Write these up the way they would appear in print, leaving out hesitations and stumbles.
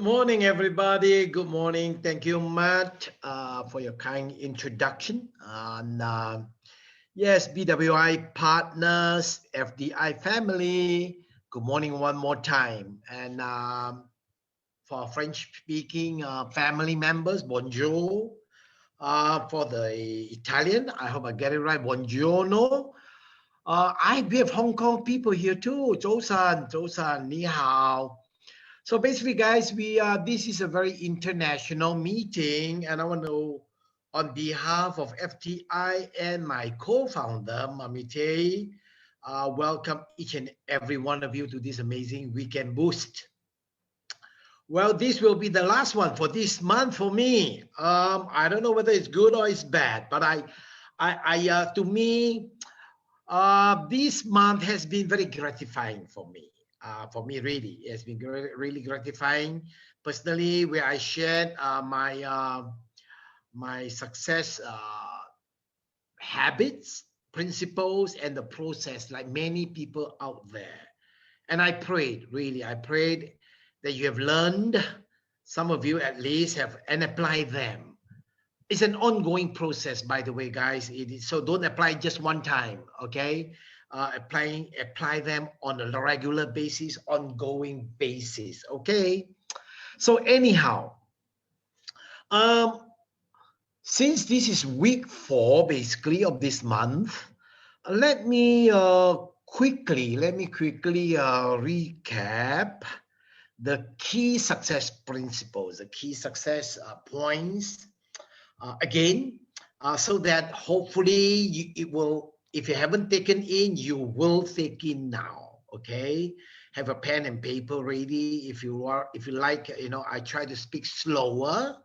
morning, everybody. Good morning. Thank you, Matt, for your kind introduction. And yes, BWI partners, FDI family. Good morning one more time. And for French-speaking family members, bonjour. For the Italian, I hope I get it right. Buongiorno. We have Hong Kong people here too. 早晨，早晨，你好。So basically, guys, this is a very international meeting, and I want to, on behalf of FTI and my co-founder, Mamite, welcome each and every one of you to this amazing weekend boost. Well, this will be the last one for this month for me. I don't know whether it's good or it's bad, but to me, this month has been very gratifying for me. Really, it's been really gratifying personally, where I shared my success habits, principles, and the process, like many people out there. And I prayed that you have learned, some of you at least have, and applied them. It's an ongoing process, by the way, guys. So don't apply just one time, okay? Apply them on a regular basis, ongoing basis, okay? So anyhow, since this is week 4 basically of this month, let me quickly recap the key success principles, the key success points again, so that hopefully it will, if you haven't taken in, you will take in now, okay? Have a pen and paper ready. If you like, I try to speak slower.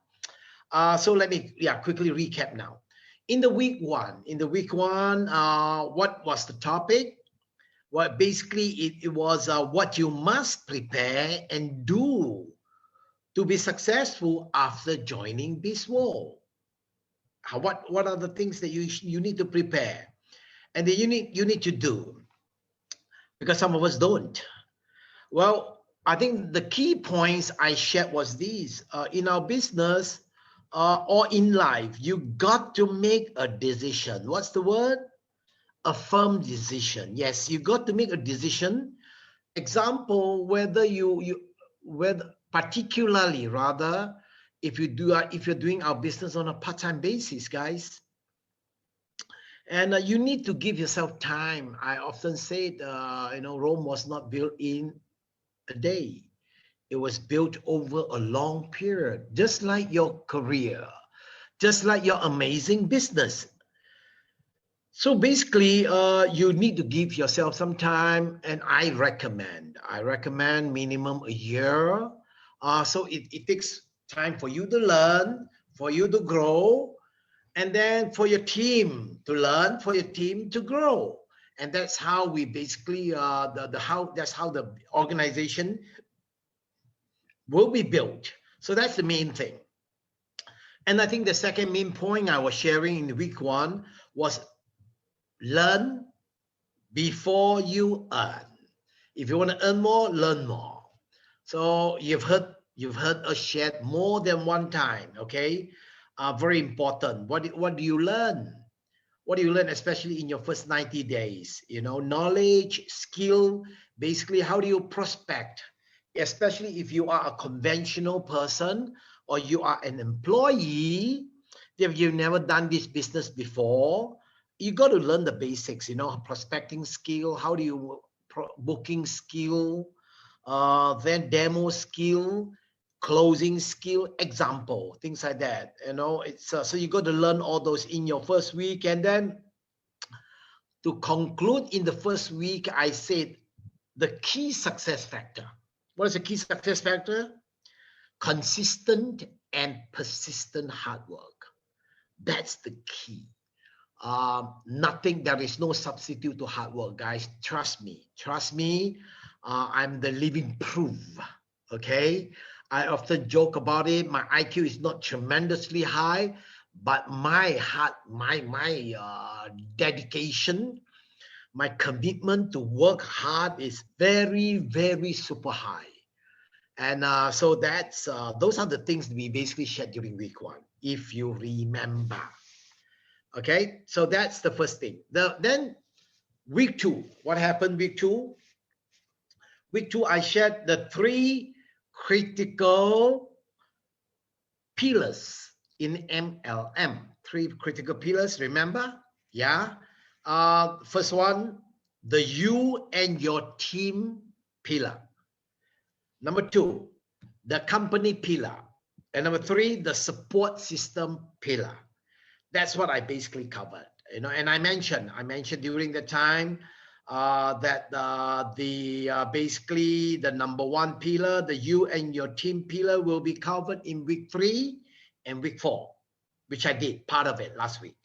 So let me quickly recap now. In the week one, what was the topic? Well, basically it was what you must prepare and do to be successful after joining this world. What are the things that you need to prepare? And then you need to do, because some of us don't. Well, I think the key points I shared was these. In our business or in life, you got to make a decision. What's the word? A firm decision. Yes, you got to make a decision. Example, whether particularly rather, if you're doing our business on a part-time basis, guys. And you need to give yourself time. I often say, Rome was not built in a day. It was built over a long period, just like your career, just like your amazing business. So basically, you need to give yourself some time, and I recommend minimum a year. So it takes time for you to learn, for you to grow, and then for your team to learn, for your team to grow. And that's how we basically, that's how the organization will be built. So that's the main thing. And I think the second main point I was sharing in week 1 was learn before you earn. If you want to earn more, learn more. So you've heard us share more than one time, okay? Very important. What do you learn? What do you learn, especially in your first 90 days? Knowledge, skill, basically how do you prospect? Especially if you are a conventional person or you are an employee, if you've never done this business before, you got to learn the basics, prospecting skill, how do you booking skill, then demo skill, closing skill, example, things like that. It's so you got to learn all those in your first week. And then to conclude, in the first week, I said the key success factor. What is the key success factor? Consistent and persistent hard work. That's the key. There is no substitute to hard work, guys. Trust me. I'm the living proof. Okay, I often joke about it. My IQ is not tremendously high, but my dedication, my commitment to work hard is very, very super high. And so that's those are the things we basically shared during week 1, if you remember. Okay, so that's the first thing. Then week 2, what happened week 2? Week 2, I shared the 3 critical pillars in MLM. 3 critical pillars, remember? Yeah. First one, the you and your team pillar. Number 2, the company pillar. And number 3, the support system pillar. That's what I basically covered. You know, and I mentioned during the time that basically the number 1 pillar, the you and your team pillar, will be covered in week 3 and week 4, which I did part of it last week.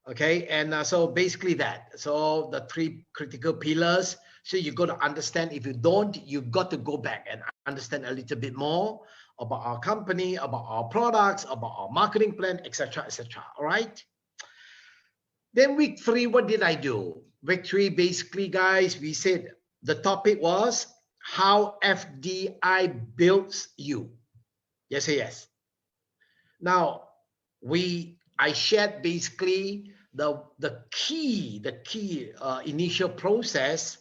Okay, and so basically that. So the 3 critical pillars. So you got to understand. If you don't, you've got to go back and understand a little bit more about our company, about our products, about our marketing plan, etc., etc. All right. Then week 3, what did I do? Week 3, basically, guys, we said the topic was how FDI builds you. Yes or yes? Now, I shared basically the key initial process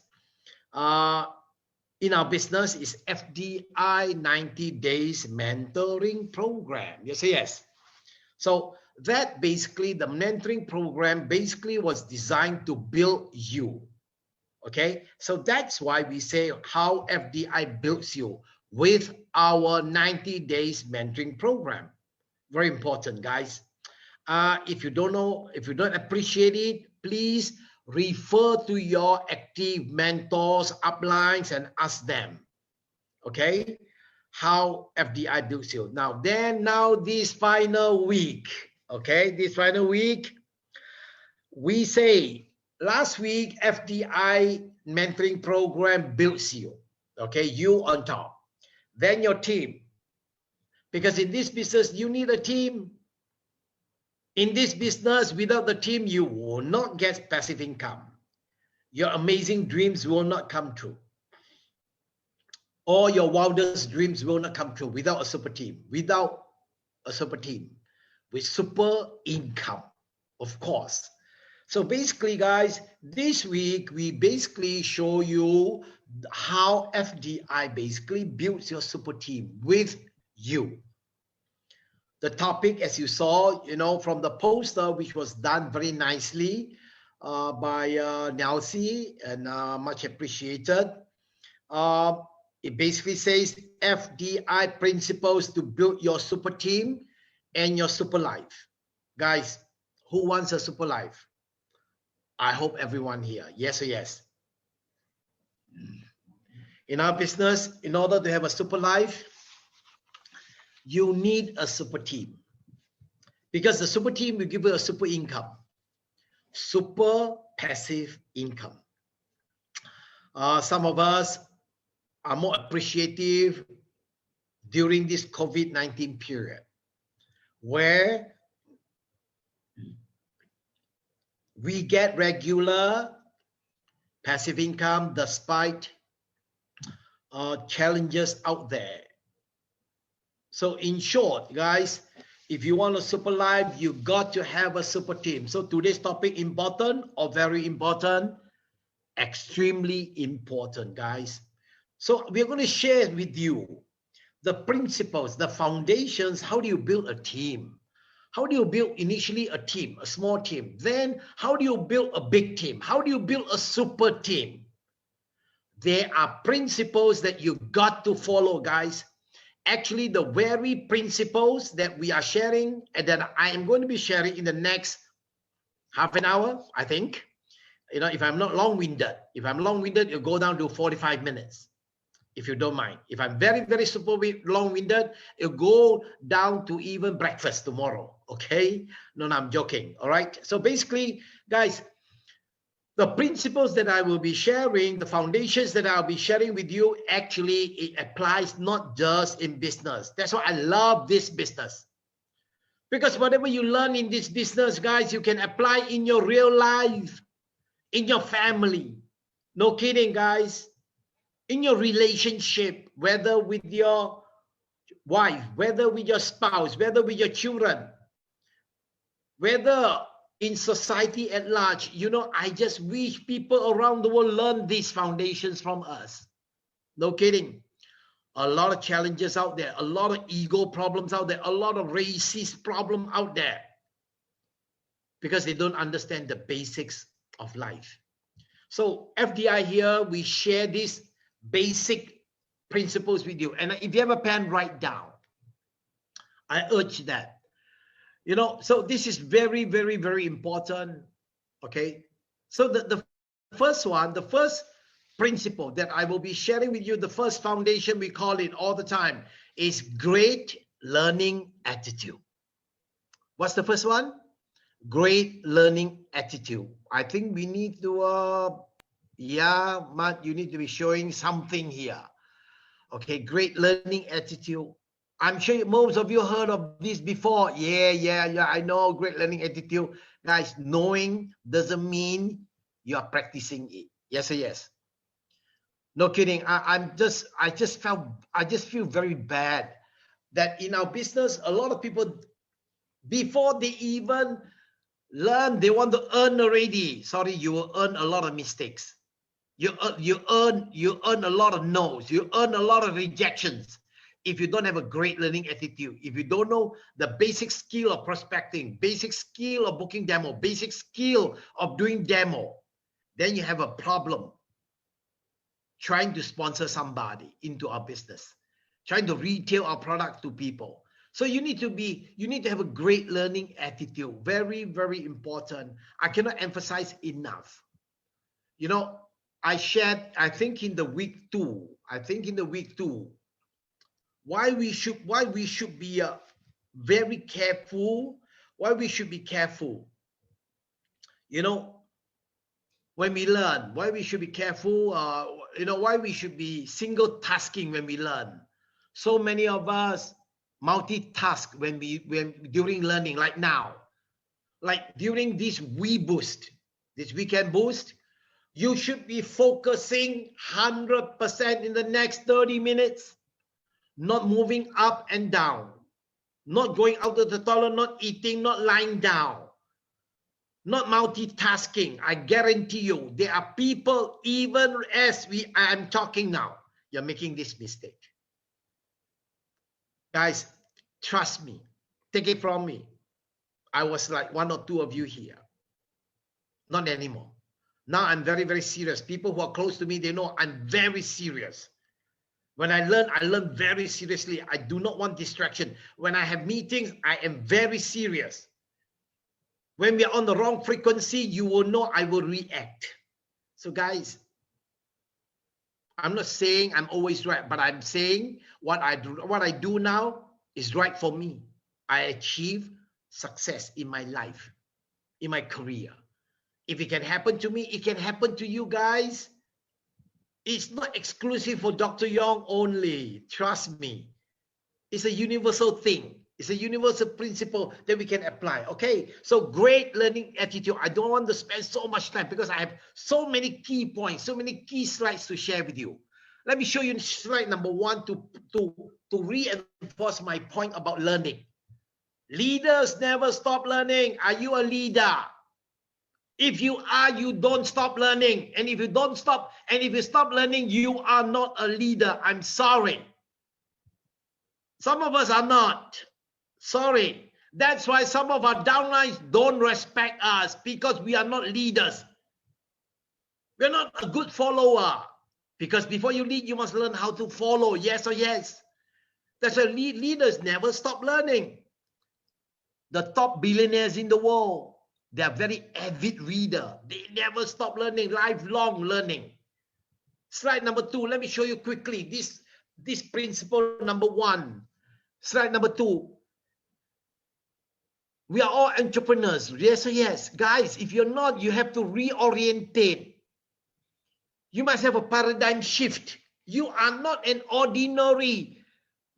in our business is FDI 90 days mentoring program. Yes or yes? So that basically, the mentoring program basically was designed to build you. Okay, so that's why we say how FDI builds you with our 90 days mentoring program. Very important, guys. If you don't know, if you don't appreciate it, please refer to your active mentors, uplines, and ask them. Okay, how FDI builds you. Now this final week, okay, this final week, we say last week FDI mentoring program builds you. Okay, you on top, then your team, because in this business you need a team. In this business, without the team, you will not get passive income. Your amazing dreams will not come true. All your wildest dreams will not come true without a super team. Without a super team with super income, of course. So basically, guys, this week we basically show you how FDI basically builds your super team with you. The topic, as you saw, you know, from the poster, which was done very nicely by Nelsie, and much appreciated. It basically says FDI principles to build your super team and your super life. Guys, who wants a super life? I hope everyone here. Yes or yes? In our business, in order to have a super life, you need a super team, because the super team will give you a super income, super passive income. Some of us are more appreciative during this COVID-19 period, where we get regular passive income despite challenges out there. So in short, guys, if you want a super life, you got to have a super team. So today's topic, important or very important? Extremely important, guys. So we're going to share with you the principles, the foundations. How do you build a team? How do you build initially a team, a small team? Then how do you build a big team? How do you build a super team? There are principles that you got to follow, guys. Actually, the very principles that we are sharing and that I am going to be sharing in the next half an hour, I think. You know, if I'm not long-winded, it'll go down to 45 minutes, if you don't mind. If I'm very, very super long-winded, it'll go down to even breakfast tomorrow, okay? No, I'm joking, all right? So basically, guys, the principles that I will be sharing, the foundations that I'll be sharing with you, actually, it applies not just in business. That's why I love this business. Because whatever you learn in this business, guys, you can apply in your real life, in your family. No kidding, guys. in your relationship, whether with your wife, whether with your spouse, whether with your children, whether in society at large, you know, I just wish people around the world learn these foundations from us. No kidding. A lot of challenges out there, a lot of ego problems out there, a lot of racist problem out there, because they don't understand the basics of life. So FDI here, we share these basic principles with you. And if you have a pen, write down. I urge that. You know, so this is very, very, very important. Okay. So the first one, the first principle that I will be sharing with you, the first foundation, we call it all the time, is great learning attitude. What's the first one? Great learning attitude. I think we need to, yeah, Matt, you need to be showing something here. Okay, great learning attitude. I'm sure most of you heard of this before. Yeah, I know, great learning attitude. Guys, knowing doesn't mean you are practicing it. Yes or yes? No kidding. I just feel very bad that in our business, a lot of people, before they even learn, they want to earn already. Sorry, you will earn a lot of mistakes. You earn a lot of no's. You earn a lot of rejections. If you don't have a great learning attitude, if you don't know the basic skill of prospecting, basic skill of booking demo, basic skill of doing demo, then you have a problem trying to sponsor somebody into our business, trying to retail our product to people. So you need to have a great learning attitude. Very, very important. I cannot emphasize enough. You know, I shared, I think in the week two, why we should be very careful, why we should be careful. You know, when we learn, why we should be careful, you know, why we should be single tasking when we learn. So many of us multitask when during learning, like now, like during this weekend boost, you should be focusing 100% in the next 30 minutes, not moving up and down, not going out to the toilet, not eating, not lying down, not multitasking. I guarantee you, there are people, even as I am talking now, you're making this mistake. Guys, trust me, take it from me. I was like one or two of you here. Not anymore. Now I'm very, very serious. People who are close to me, they know I'm very serious. When I learn very seriously. I do not want distraction. When I have meetings, I am very serious. When we are on the wrong frequency, you will know I will react. So guys, I'm not saying I'm always right, but I'm saying what I do now is right for me. I achieve success in my life, in my career. If it can happen to me, it can happen to you guys. It's not exclusive for Dr. Yong only. Trust me. It's a universal thing. It's a universal principle that we can apply. Okay, so great learning attitude. I don't want to spend so much time because I have so many key points, so many key slides to share with you. Let me show you slide number 1 to reinforce my point about learning. Leaders never stop learning. Are you a leader? If you are, you don't stop learning. And if you don't stop, and if you stop learning, you are not a leader. I'm sorry. Some of us are not. Sorry. That's why some of our downlines don't respect us, because we are not leaders. We're not a good follower. Because before you lead, you must learn how to follow. Yes or yes. That's why leaders never stop learning. The top billionaires in the world, they are very avid reader. They never stop learning, lifelong learning. Slide number 2, let me show you quickly this principle number 1. Slide number 2. We are all entrepreneurs. Yes or yes. Guys, if you're not, you have to reorientate. You must have a paradigm shift. You are not an ordinary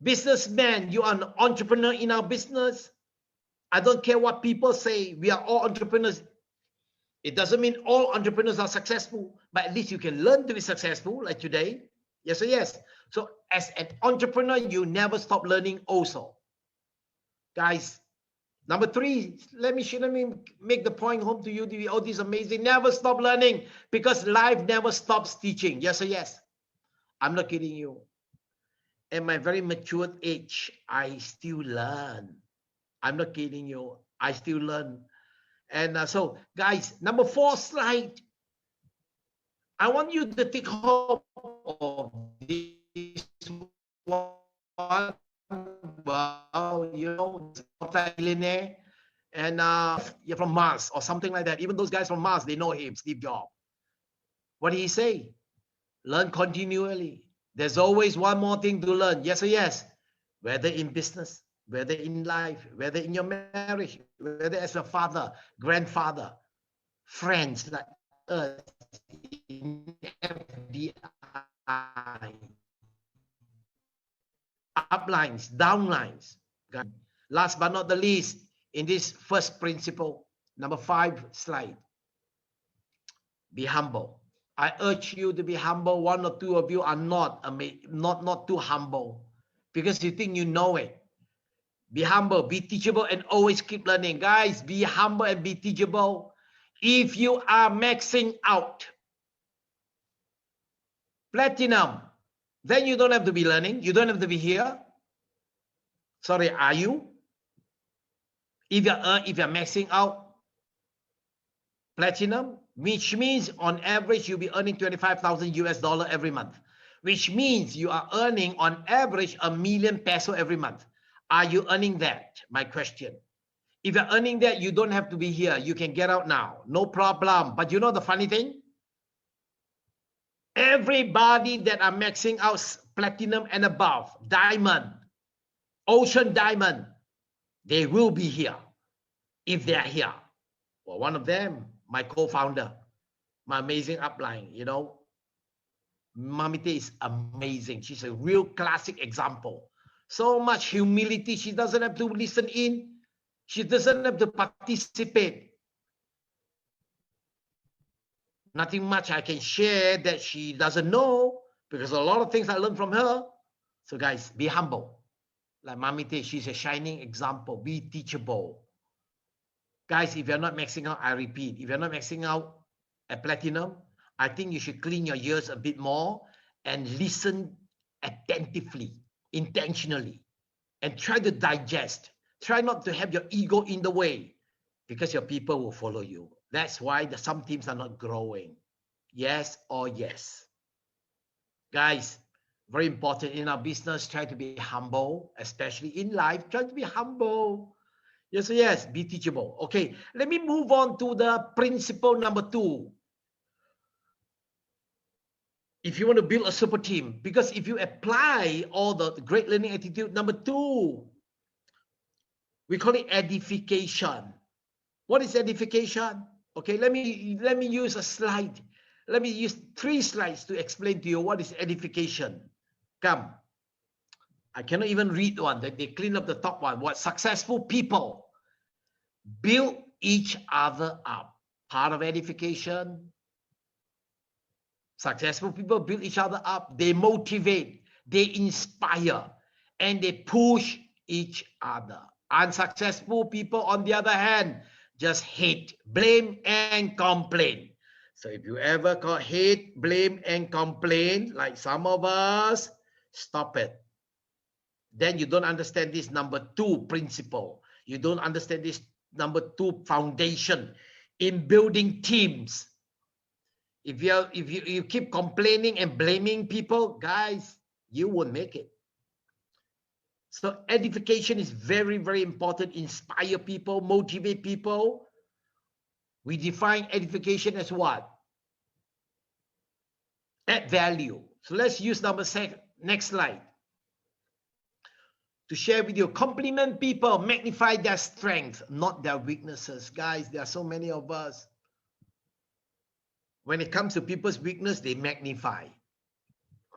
businessman. You are an entrepreneur in our business. I don't care what people say. We are all entrepreneurs. It doesn't mean all entrepreneurs are successful, but at least you can learn to be successful like today. Yes or yes? So as an entrepreneur, you never stop learning also. Guys, number three, let me make the point home to you. Oh, this is amazing. Never stop learning, because life never stops teaching. Yes or yes? I'm not kidding you. At my very matured age, I still learn. I'm not kidding you. I still learn. And so, guys, number 4 slide. I want you to take hope of this one. Well, multi-millionaire, and you're from Mars or something like that. Even those guys from Mars, they know him, Steve Jobs. What did he say? Learn continually. There's always one more thing to learn. Yes or yes? Whether in business, whether in life, whether in your marriage, whether as a father, grandfather, friends like us in FDI, uplines, downlines. Last but not the least, in this first principle, number 5 slide, be humble. I urge you to be humble. 1 or 2 of you are not too humble because you think you know it. Be humble, be teachable, and always keep learning. Guys, be humble and be teachable. If you are maxing out platinum, then you don't have to be learning. You don't have to be here. Sorry, are you? If you're maxing out platinum, which means on average you'll be earning 25,000 US dollar every month, which means you are earning on average $1 million peso every month. Are you earning that? My question. If you're earning that, you don't have to be here. You can get out now. No problem. But you know the funny thing? Everybody that are maxing out platinum and above, diamond, ocean diamond, they will be here if they are here. Well, one of them, my co-founder, my amazing upline, Mamite is amazing. She's a real classic example. So much humility. She doesn't have to listen in. She doesn't have to participate. Nothing much I can share that she doesn't know, because a lot of things I learned from her. So guys, be humble. Like Mamite, she's a shining example. Be teachable. Guys, if you're not maxing out, I repeat, if you're not maxing out at platinum, I think you should clean your ears a bit more and listen attentively, intentionally, and try to digest. Try not to have your ego in the way, because your people will follow you. That's why some teams are not growing. Yes or yes? Guys, very important in our business, try to be humble, especially in life. Try to be humble. Yes or yes? Be teachable. Okay, let me move on to the principle number 2. If you want to build a super team, because if you apply all the great learning attitude, number 2, we call it edification. What is edification? Okay, let me use a slide. Let me use 3 slides to explain to you what is edification. Come. I cannot even read one. They clean up the top one. What successful people build each other up. Part of edification. Successful people build each other up. They motivate, they inspire, and they push each other. Unsuccessful people, on the other hand, just hate, blame, and complain. So if you ever hate, blame, and complain, like some of us, stop it. Then you don't understand this number 2 principle. You don't understand this number 2 foundation in building teams. If you keep complaining and blaming people, guys, you won't make it. So edification is very, very important. Inspire people, motivate people. We define edification as what? Add value. So let's use number 6. Next slide. To share with you, compliment people, magnify their strength, not their weaknesses. Guys, there are so many of us. When it comes to people's weakness, they magnify.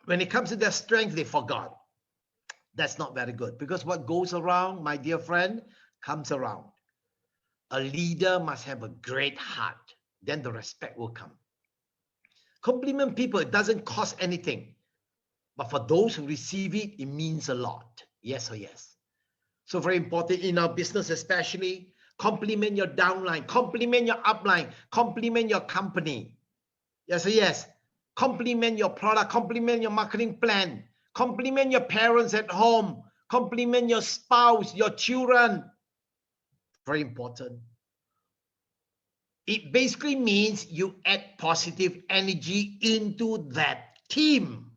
When it comes to their strength, they forgot. That's not very good, because what goes around, my dear friend, comes around. A leader must have a great heart. Then the respect will come. Compliment people. It doesn't cost anything. But for those who receive it, it means a lot. Yes or yes. So very important in our business, especially, compliment your downline, compliment your upline, compliment your company. Yes or yes. Compliment your product, compliment your marketing plan, compliment your parents at home, compliment your spouse, your children. Very important. It basically means you add positive energy into that team.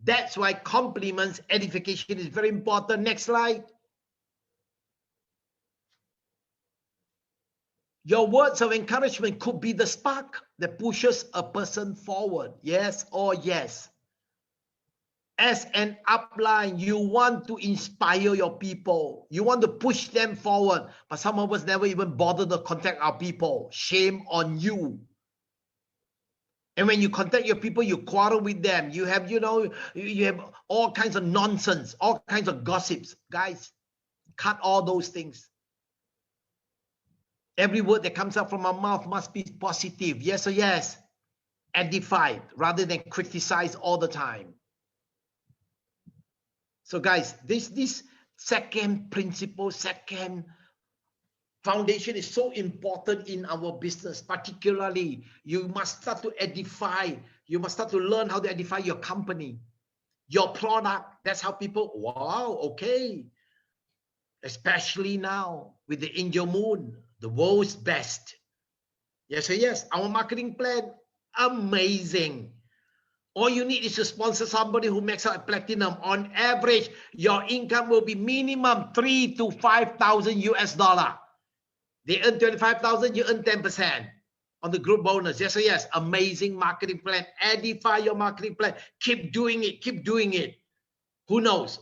That's why compliments, edification is very important. Next slide. Your words of encouragement could be the spark that pushes a person forward. Yes or yes. As an upline, you want to inspire your people. You want to push them forward. But some of us never even bother to contact our people. Shame on you. And when you contact your people, you quarrel with them. You have, you have all kinds of nonsense, all kinds of gossips. Guys, cut all those things. Every word that comes out from our mouth must be positive. Yes or yes. Edify rather than criticize all the time. So guys, this second principle, second foundation is so important in our business. Particularly, you must start to edify. You must start to learn how to edify your company, your product. That's how people, wow, okay. Especially now with the angel moon, the world's best. Yes or yes. Our marketing plan, amazing. All you need is to sponsor somebody who makes out a platinum. On average, your income will be minimum 3,000 to 5,000 US dollar. They earn 25,000, you earn 10% on the group bonus. Yes or yes. Amazing marketing plan. Edify your marketing plan. Keep doing it. Keep doing it. Who knows?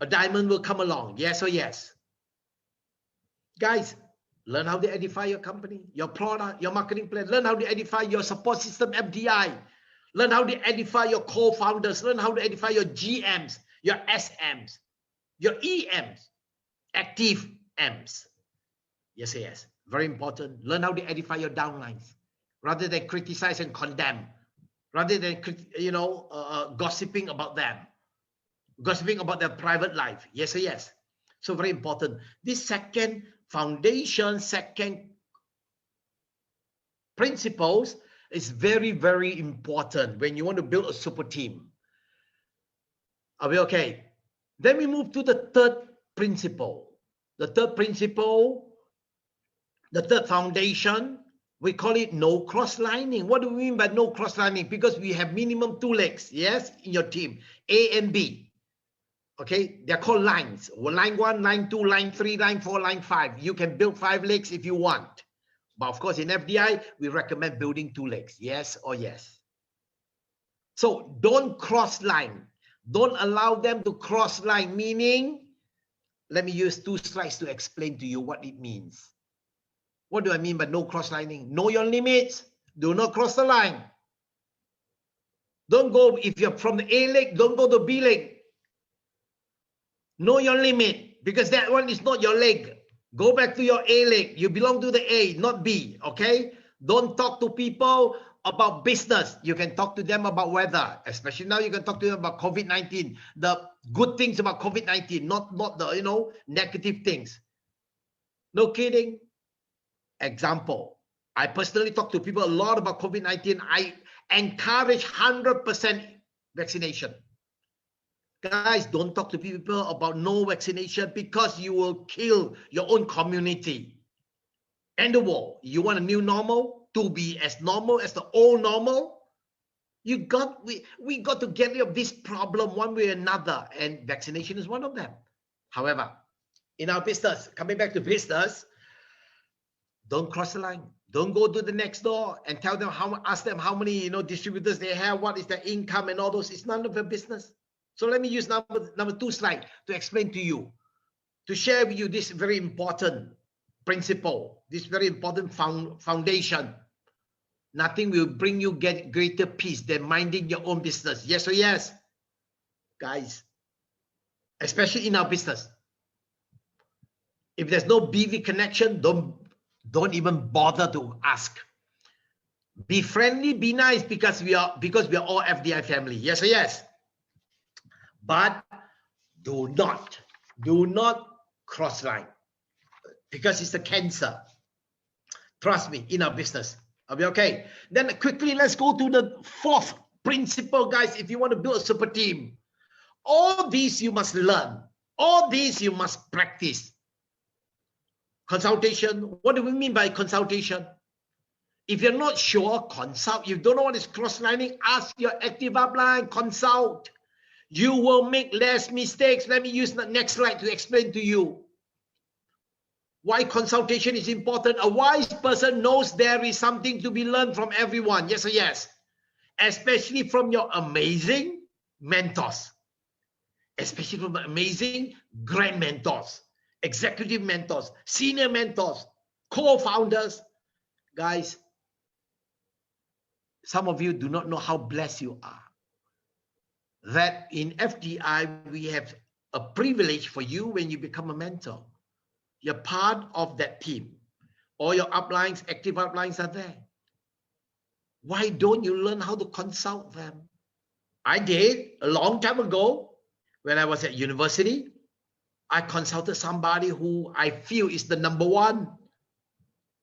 A diamond will come along. Yes or yes. Guys, learn how to edify your company, your product, your marketing plan. Learn how to edify your support system, FDI. Learn how to edify your co-founders. Learn how to edify your GMs, your SMs, your EMs, active M's. Yes, yes. Very important. Learn how to edify your downlines rather than criticize and condemn, rather than, gossiping about them, gossiping about their private life. Yes, yes. So very important. This second foundation, second principles is very, very important when you want to build a super team. Are we okay? Then we move to the third principle. The third principle, the third foundation, we call it no cross-lining. What do we mean by no cross-lining? Because we have minimum 2 legs, yes, in your team, A and B. Okay, they're called lines. Line 1, line 2, line 3, line 4, line 5. You can build 5 legs if you want. But of course, in FDI, we recommend building 2 legs. Yes or yes. So don't cross line. Don't allow them to cross line. Meaning, let me use 2 slides to explain to you what it means. What do I mean by no cross lining? Know your limits. Do not cross the line. Don't go, if you're from the A leg, don't go to B leg. Know your limit, because that one is not your leg. Go back to your A leg. You belong to the A, not B, okay? Don't talk to people about business. You can talk to them about weather. Especially now, you can talk to them about COVID-19. The good things about COVID-19, not the, negative things. No kidding. Example, I personally talk to people a lot about COVID-19. I encourage 100% vaccination. Guys, don't talk to people about no vaccination because you will kill your own community and the world. You want a new normal to be as normal as the old normal? We got to get rid of this problem one way or another, and vaccination is one of them. However, in our business, coming back to business, don't cross the line. Don't go to the next door and tell them ask them how many distributors they have, what is their income and all those. It's none of your business. So let me use number 2 slide to explain to you, to share with you this very important principle, this very important foundation. Nothing will bring you greater peace than minding your own business. Yes or yes? Guys, especially in our business. If there's no BV connection, don't even bother to ask. Be friendly, be nice, because we are all FDI family. Yes or yes? But do not cross line, because it's a cancer. Trust me, in our business. Are we okay? Then quickly, let's go to the fourth principle, guys. If you want to build a super team, all these you must learn. All these you must practice. Consultation. What do we mean by consultation? If you're not sure, consult. You don't know what is cross-lining, ask your active upline, consult. You will make less mistakes. Let me use the next slide to explain to you why consultation is important. A wise person knows there is something to be learned from everyone. Yes or yes? Especially from your amazing mentors. Especially from amazing grand mentors, executive mentors, senior mentors, co-founders. Guys, some of you do not know how blessed you are. That in FDI, we have a privilege for you when you become a mentor. You're part of that team. All your uplines, active uplines are there. Why don't you learn how to consult them? I did a long time ago when I was at university. I consulted somebody who I feel is the number one.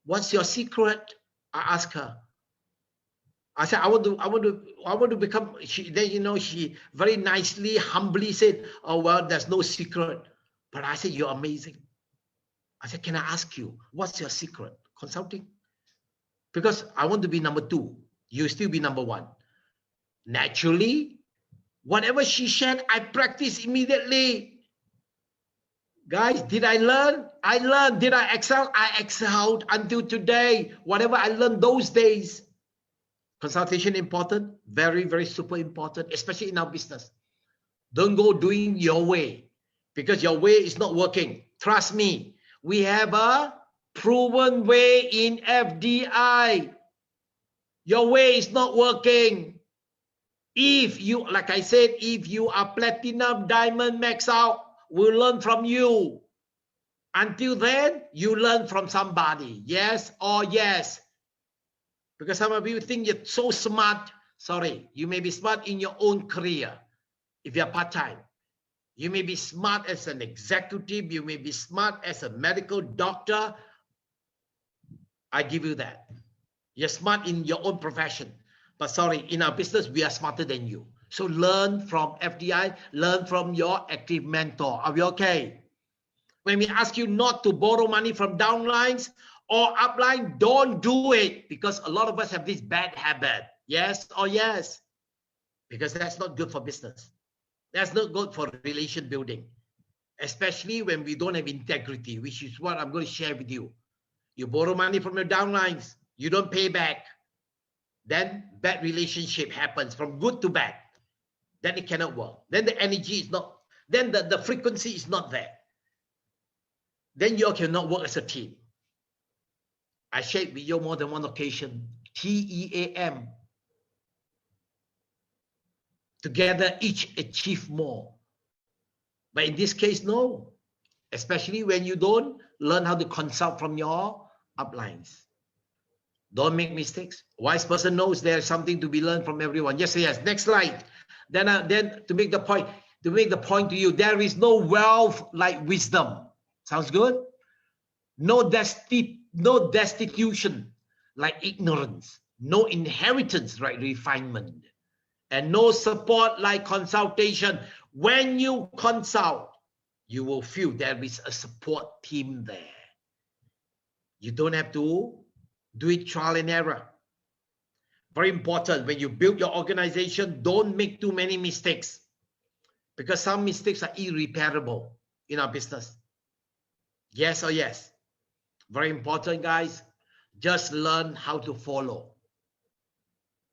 What's your secret? I asked her. I said, I want to become. She very nicely, humbly said, "Oh well, there's no secret." But I said, "You're amazing." I said, "Can I ask you, what's your secret?" Consulting. Because I want to be number two. You still be number one. Naturally, whatever she shared, I practiced immediately. Guys, did I learn? I learned. Did I excel? I excelled until today. Whatever I learned those days. Consultation important, very, very super important, especially in our business. Don't go doing your way, because your way is not working. Trust me, we have a proven way in FDI. Your way is not working. If you, like I said, if you are platinum, diamond, max out, we'll learn from you. Until then, you learn from somebody. Yes or yes? Because some of you think you're so smart. Sorry, you may be smart in your own career. If you're part-time, you may be smart as an executive. You may be smart as a medical doctor. I give you that. You're smart in your own profession. But sorry, in our business, we are smarter than you. So learn from FDI. Learn from your active mentor. Are we okay? When we ask you not to borrow money from downlines or upline, don't do it, because a lot of us have this bad habit. Yes or yes? Because that's not good for business. That's not good for relation building, especially when we don't have integrity, which is what I'm going to share with you. You borrow money from your downlines, you don't pay back, then bad relationship happens from good to bad. Then it cannot work. Then the energy is not, then the frequency is not there. Then you cannot work as a team. I shared with you more than one occasion. TEAM. Together, each achieve more. But in this case, no. Especially when you don't learn how to consult from your uplines. Don't make mistakes. Wise person knows there's something to be learned from everyone. Yes, yes. Next slide. Then to make the point to you, there is no wealth like wisdom. Sounds good? No destitution like ignorance, no inheritance like refinement, and no support like consultation. When you consult, you will feel there is a support team there. You don't have to do it trial and error. Very important, when you build your organization, don't make too many mistakes, because some mistakes are irreparable in our business. Yes or yes? Very important, guys. Just learn how to follow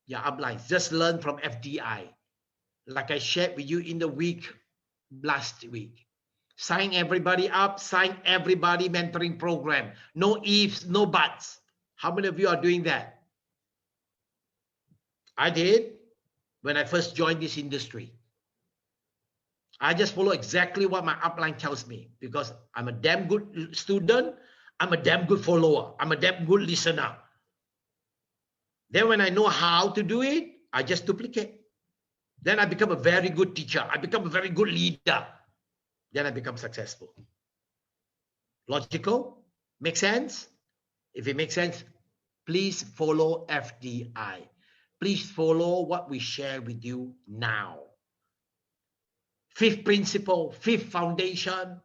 your uplines. Just learn from FDI. Like I shared with you in the week, last week. Sign everybody up, sign everybody mentoring program. No ifs, no buts. How many of you are doing that? I did when I first joined this industry. I just follow exactly what my upline tells me, because I'm a damn good student. I'm a damn good follower. I'm a damn good listener. Then when I know how to do it, I just duplicate. Then I become a very good teacher. I become a very good leader. Then I become successful. Logical? Make sense? If it makes sense, please follow FDI. Please follow what we share with you now. Fifth principle, fifth foundation.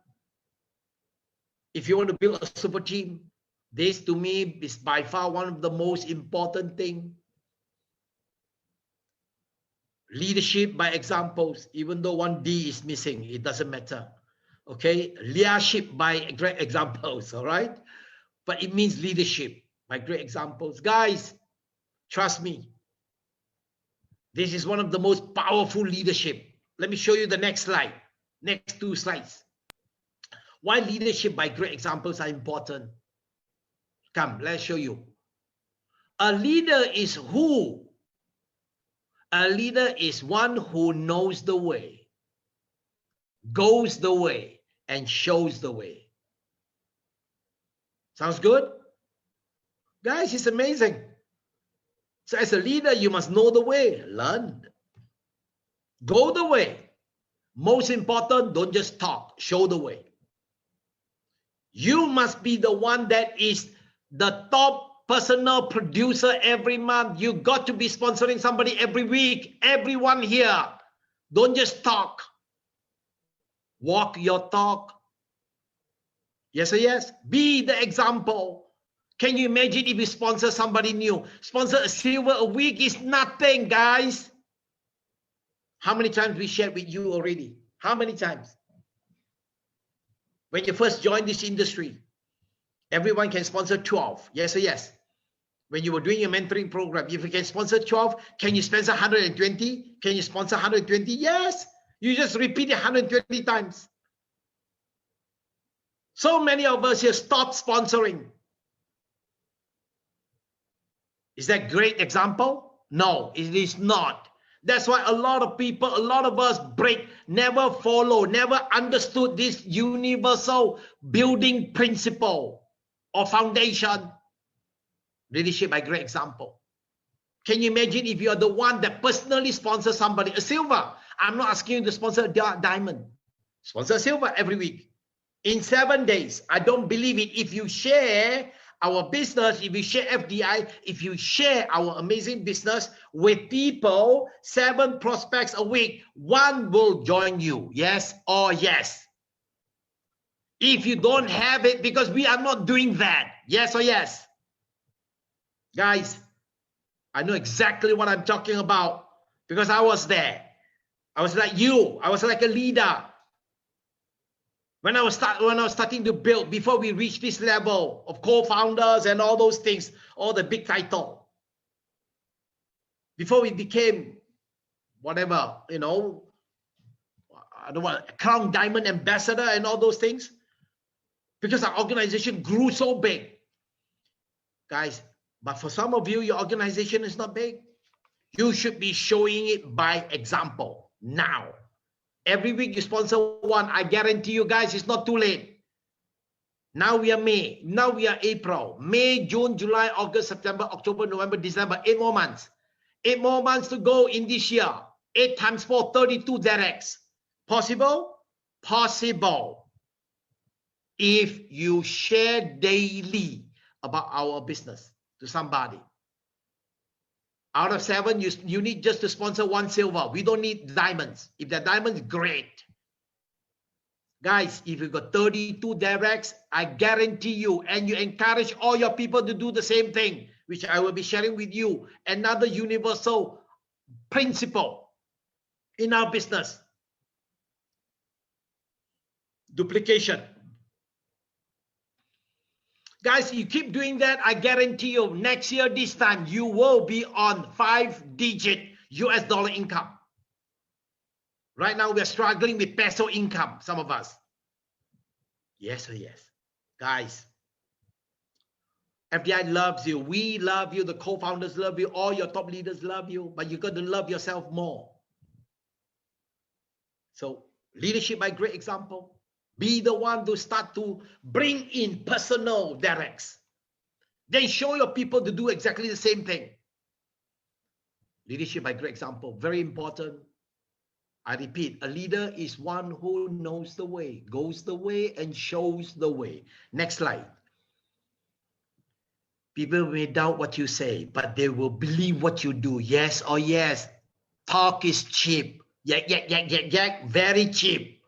If you want to build a super team, this to me is by far one of the most important things. Leadership by examples, even though one D is missing, it doesn't matter. Okay, leadership by great examples, all right? But it means leadership by great examples. Guys, trust me, this is one of the most powerful leadership. Let me show you the next slide, next 2 slides. Why leadership by great examples are important. Come, let's show you. A leader is who? A leader is one who knows the way, goes the way, and shows the way. Sounds good? Guys, it's amazing. So as a leader, you must know the way, learn. Go the way. Most important, don't just talk, show the way. You must be the one that is the top personal producer every month. You got to be sponsoring somebody every week. Everyone here. Don't just talk. Walk your talk. Yes or yes? Be the example. Can you imagine if you sponsor somebody new? Sponsor a silver a week is nothing, guys. How many times we shared with you already? How many times? When you first joined this industry, everyone can sponsor 12. Yes or yes? When you were doing your mentoring program, if you can sponsor 12, can you sponsor 120? Can you sponsor 120? Yes. You just repeat it 120 times. So many of us here stop sponsoring. Is that a great example? No, it is not. That's why a lot of people, a lot of us break, never follow, never understood this universal building principle or foundation. Leadership by great example. Can you imagine if you are the one that personally sponsors somebody, a silver? I'm not asking you to sponsor a diamond. Sponsor a silver every week. In 7 days, I don't believe it. If you share our business, if you share FDI, if you share our amazing business with people, 7 prospects a week, 1 will join you. Yes or yes? If you don't have it, because we are not doing that. Yes or yes? Guys, I know exactly what I'm talking about because I was there. I was like you. I was like a leader. When I was starting to build, before we reached this level of co-founders and all those things, all the big title, before we became whatever, you know, I don't want Crown Diamond Ambassador and all those things, because our organization grew so big. Guys, but for some of you, your organization is not big. You should be showing it by example now. Every week you sponsor 1. I guarantee you guys, it's not too late. Now we are May. Now we are April. May, June, July, August, September, October, November, December. 8 more months. 8 more months to go in this year. 8 times 4, 32 directs. Possible? Possible. If you share daily about our business to somebody. Out of 7, you need just to sponsor 1 silver. We don't need diamonds. If they're diamonds, great. Guys, if you got 32 directs, I guarantee you, and you encourage all your people to do the same thing, which I will be sharing with you, another universal principle in our business. Duplication. Guys, you keep doing that, I guarantee you, next year, this time, you will be on 5-digit US dollar income. Right now, we're struggling with peso income, some of us. Yes or yes? Guys, FDI loves you. We love you. The co-founders love you. All your top leaders love you. But you got to love yourself more. So, leadership by great example. Be the one to start to bring in personal directs. Then show your people to do exactly the same thing. Leadership by great example. Very important. I repeat, a leader is one who knows the way, goes the way, and shows the way. Next slide. People may doubt what you say, but they will believe what you do. Yes or yes. Talk is cheap. Yeah, very cheap.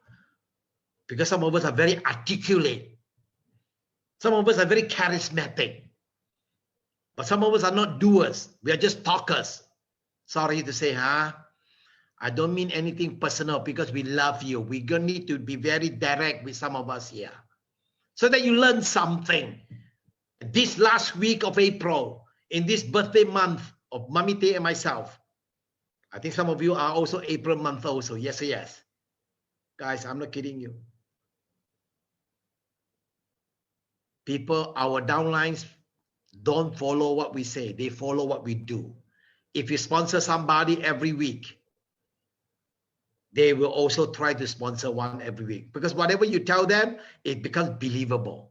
Because some of us are very articulate. Some of us are very charismatic. But some of us are not doers. We are just talkers. Sorry to say, huh? I don't mean anything personal because we love you. We're going to need to be very direct with some of us here so that you learn something. This last week of April, in this birthday month of Mamite and myself, I think some of you are also April month also. Yes, yes. Guys, I'm not kidding you. People, our downlines don't follow what we say. They follow what we do. If you sponsor somebody every week, they will also try to sponsor one every week. Because whatever you tell them, it becomes believable.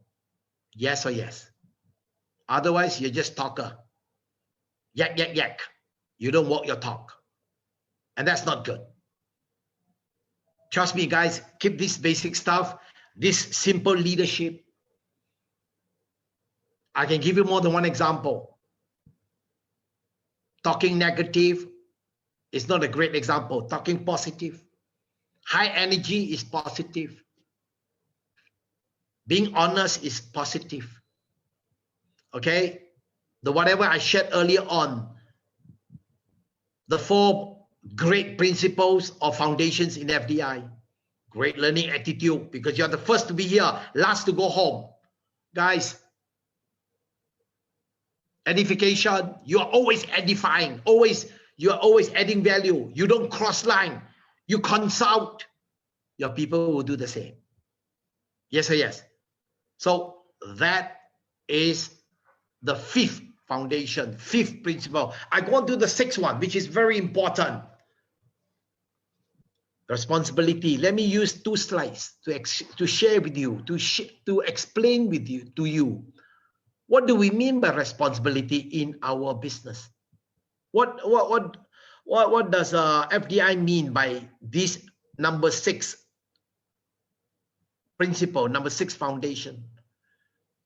Yes or yes. Otherwise, you're just talker. Yak. You don't walk your talk. And that's not good. Trust me, guys, keep this basic stuff, this simple leadership. I can give you more than one example. Talking negative is not a great example. Talking positive. High energy is positive. Being honest is positive. Okay? Whatever I shared earlier on, the 4 great principles or foundations in FDI. Great learning attitude, because you're the first to be here, last to go home. Guys, edification, you are always edifying. You are always adding value. You don't cross line. You consult. Your people will do the same. Yes or yes? So that is the 5th foundation, 5th principle. I go on to the 6th one, which is very important. Responsibility. Let me use 2 slides to share with you, to explain with you, to you. What do we mean by responsibility in our business? What does FDI mean by this number 6 principle, number 6 foundation?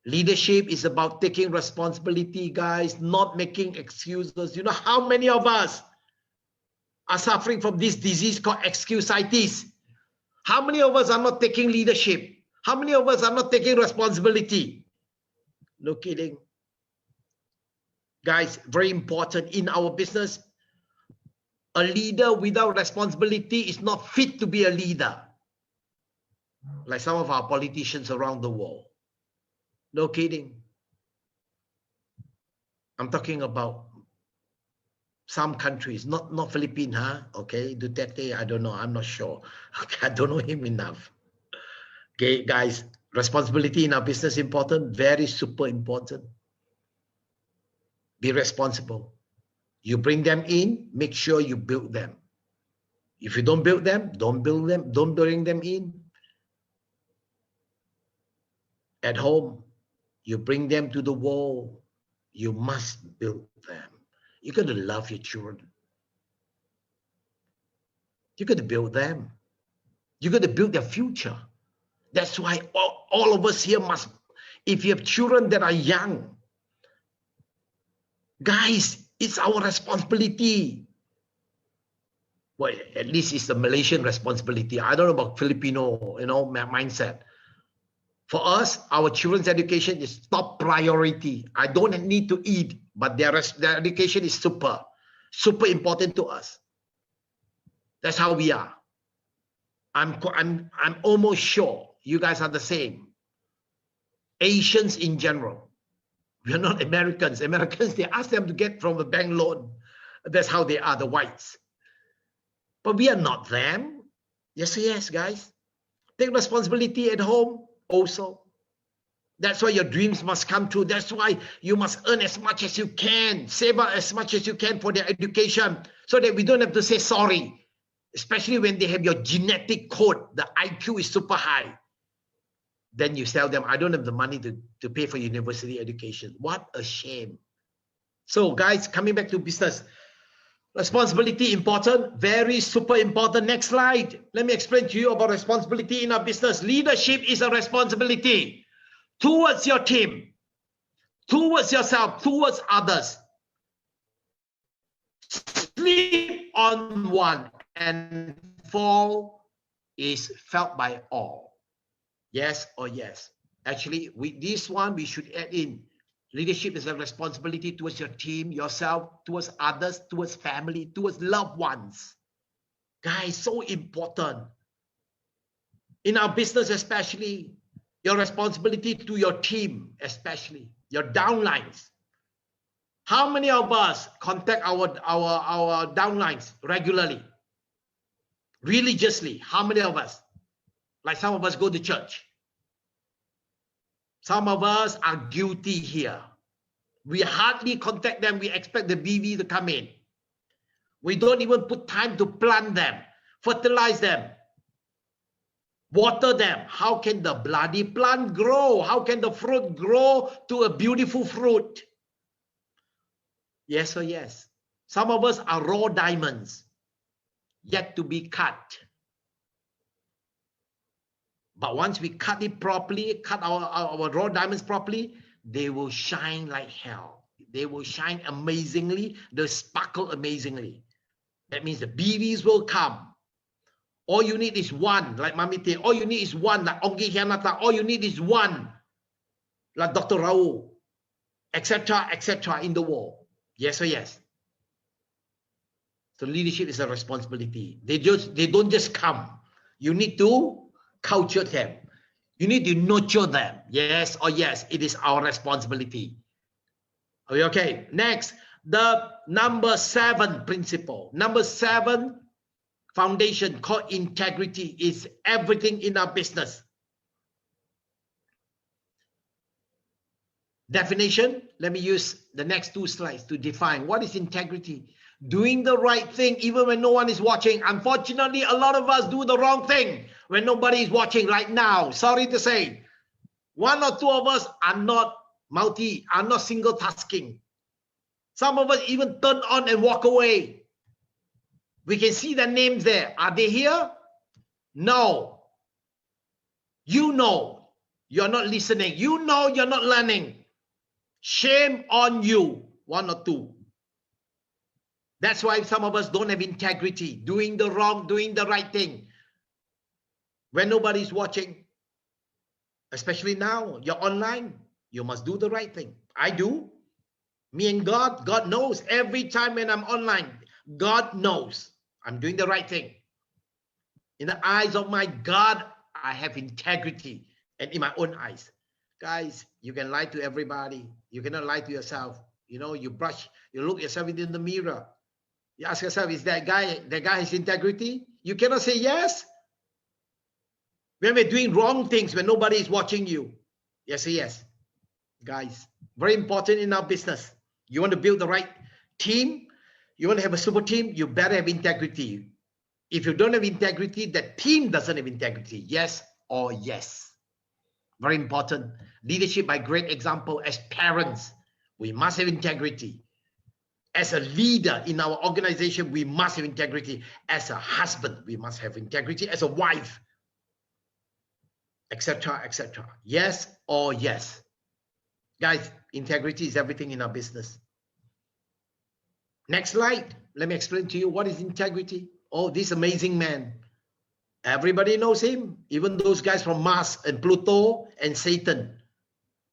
Leadership is about taking responsibility, guys, not making excuses. You know how many of us are suffering from this disease called excusitis? How many of us are not taking leadership? How many of us are not taking responsibility? No kidding. Guys, very important in our business. A leader without responsibility is not fit to be a leader. Like some of our politicians around the world. No kidding. I'm talking about some countries, not Philippines, huh? Okay, Duterte, I don't know, I'm not sure. Okay, I don't know him enough. Okay, guys, responsibility in our business important, very super important. Be responsible. You bring them in, make sure you build them. If you don't build them, don't bring them in. At home, you bring them to the wall. You must build them. You got to love your children. You got to build them. You got to build their future. That's why all of us here must, if you have children that are young, guys, it's our responsibility. Well, at least it's the Malaysian responsibility. I don't know about Filipino, mindset. For us, our children's education is top priority. I don't need to eat, but their education is super important to us. That's how we are. I'm almost sure you guys are the same. Asians in general. We are not Americans. Americans, they ask them to get from a bank loan. That's how they are, the whites. But we are not them. Yes, guys. Take responsibility at home also. That's why your dreams must come true. That's why you must earn as much as you can. Save up as much as you can for their education so that we don't have to say sorry. Especially when they have your genetic code, the IQ is super high. Then you tell them, I don't have the money to pay for university education. What a shame. So guys, coming back to business, Responsibility important, very super important. Next slide. Let me explain to you about responsibility in our business. Leadership is a responsibility towards your team, towards yourself, towards others. Sleep on one and fall is felt by all. Yes or yes? Actually, with this one, we should add in. Leadership is a responsibility towards your team, yourself, towards others, towards family, towards loved ones. Guys, so important. In our business especially, your responsibility to your team, especially your downlines. How many of us contact our downlines regularly, religiously? How many of us? Like some of us go to church. Some of us are guilty here. We hardly contact them. We expect the BV to come in. We don't even put time to plant them, fertilize them, water them. How can the bloody plant grow? How can the fruit grow to a beautiful fruit? Yes or yes? Some of us are raw diamonds, yet to be cut. But once we cut it properly, cut our raw diamonds properly, they will shine like hell. They will shine amazingly. They'll sparkle amazingly. That means the BVs will come. All you need is one, like Mamite. All you need is one, like Ongi Hianata. All you need is one, like Dr. Raul, etc., in the world. Yes or yes? So leadership is a responsibility. They don't just come. You need to culture them. You need to nurture them. Yes or yes? It is our responsibility. Are we okay? Next, the number 7 principle. Number 7 foundation called integrity is everything in our business. Definition, let me use the next 2 slides to define what is integrity. Doing the right thing even when no one is watching. Unfortunately, a lot of us do the wrong thing when nobody is watching right now. Sorry to say. 1 or 2 of us are not single tasking. Some of us even turn on and walk away. We can see their names there. Are they here? No. You know you're not listening. You know you're not learning. Shame on you. 1 or 2. That's why some of us don't have integrity. Doing the right thing. When nobody's watching, especially now, you're online, you must do the right thing. I do. Me and God knows. Every time when I'm online, God knows I'm doing the right thing. In the eyes of my God, I have integrity. And in my own eyes. Guys, you can lie to everybody. You cannot lie to yourself. You know, you look yourself in the mirror. You ask yourself, is that guy has integrity? You cannot say yes. When we're doing wrong things, when nobody is watching you. Yes, yes. Guys, very important in our business. You want to build the right team? You want to have a super team? You better have integrity. If you don't have integrity, the team doesn't have integrity. Yes or yes. Very important. Leadership by great example. As parents, we must have integrity. As a leader in our organization, we must have integrity. As a husband, we must have integrity. As a wife, etc., etc. Yes or yes? Guys, integrity is everything in our business. Next slide. Let me explain to you what is integrity. Oh, this amazing man. Everybody knows him. Even those guys from Mars and Pluto and Satan.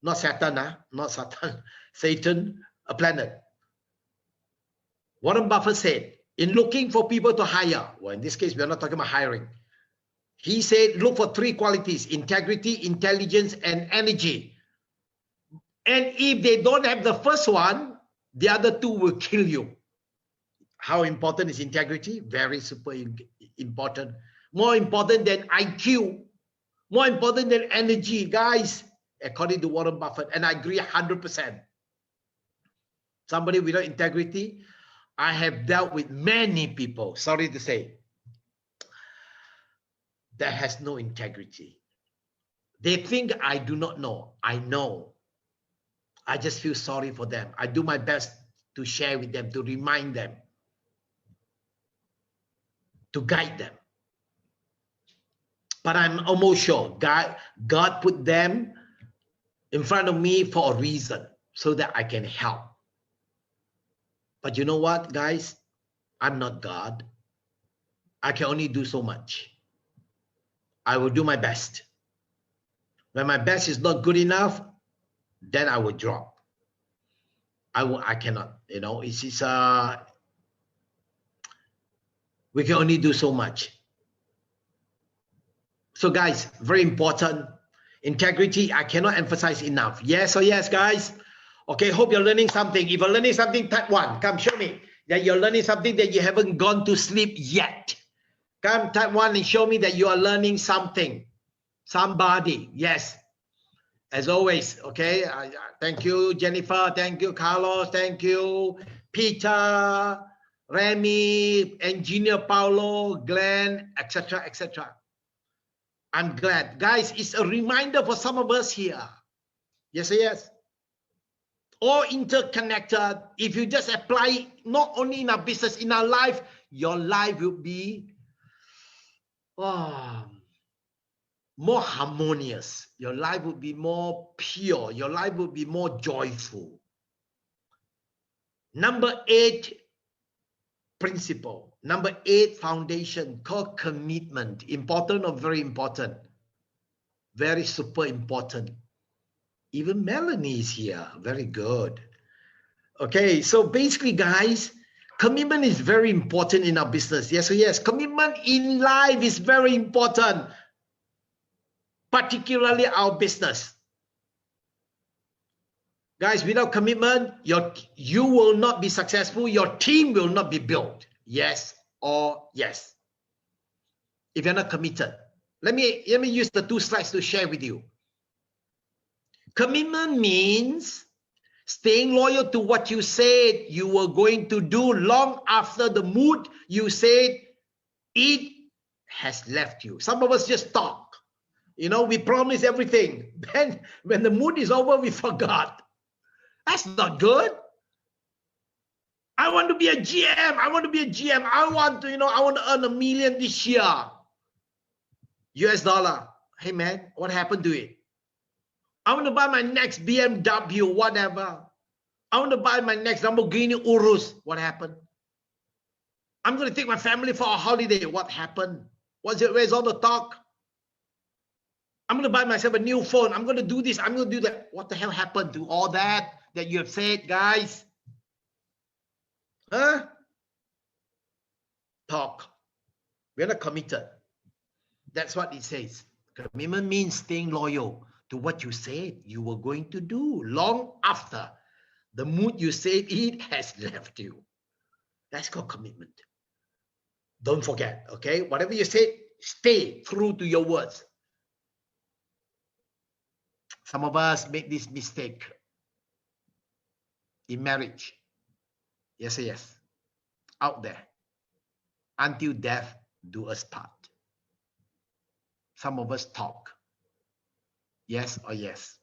Not Saturn, not Saturn. Satan, a planet. Warren Buffett said, in looking for people to hire, well, in this case, we are not talking about hiring. He said, look for 3 qualities: integrity, intelligence, and energy. And if they don't have the first one, the other 2 will kill you. How important is integrity? Very super important. More important than IQ. More important than energy, guys, according to Warren Buffett. And I agree 100%. Somebody without integrity, I have dealt with many people, sorry to say, that has no integrity. They think I do not know. I know. I just feel sorry for them. I do my best to share with them, to remind them. to guide them. But I'm almost sure God put them in front of me for a reason, so that I can help. But you know what, guys? I'm not God. I can only do so much. I will do my best. When my best is not good enough, then I will drop. I cannot, you know, it's we can only do so much. So guys, very important. Integrity, I cannot emphasize enough. Yes or yes, guys? Okay, hope you're learning something. If you're learning something, type 1. Come show me that you're learning something that you haven't gone to sleep yet. Come type 1 and show me that you are learning something. Somebody, yes. As always, okay. Thank you, Jennifer. Thank you, Carlos. Thank you, Peter, Remy, Engineer Paulo, Glenn, etc., etc. I'm glad. Guys, it's a reminder for some of us here. Yes or yes? All interconnected. If you just apply not only in our business, in our life, your life will be more harmonious. Your life would be more pure. Your life would be more joyful. Number 8 principle. Number 8 foundation called commitment. Important or very important? Very super important. Even Melanie is here. Very good. Okay, so basically, guys, commitment is very important in our business. Yes or yes? Commitment in life is very important. Particularly our business. Guys, without commitment, you will not be successful. Your team will not be built. Yes or yes? If you're not committed. Let me use the 2 slides to share with you. Commitment means staying loyal to what you said you were going to do long after the mood you said it has left you. Some of us just talk. You know, we promise everything. Then when the mood is over, we forgot. That's not good. I want to be a GM. I want to be a GM. I want to earn $1 million this year. US dollar. Hey man, what happened to it? I want to buy my next BMW, whatever. I want to buy my next Lamborghini Urus. What happened? I'm going to take my family for a holiday. What happened? Where's all the talk? I'm going to buy myself a new phone. I'm going to do this. I'm going to do that. What the hell happened to all that you have said, guys? Huh? Talk. We're not committed. That's what it says. Commitment means staying loyal to what you said you were going to do long after the mood you said it has left you. That's called commitment. Don't forget, okay? Whatever you said, stay true to your words. Some of us make this mistake in marriage. Yes, yes. Out there. Until death do us part. Some of us talk. Yes or yes.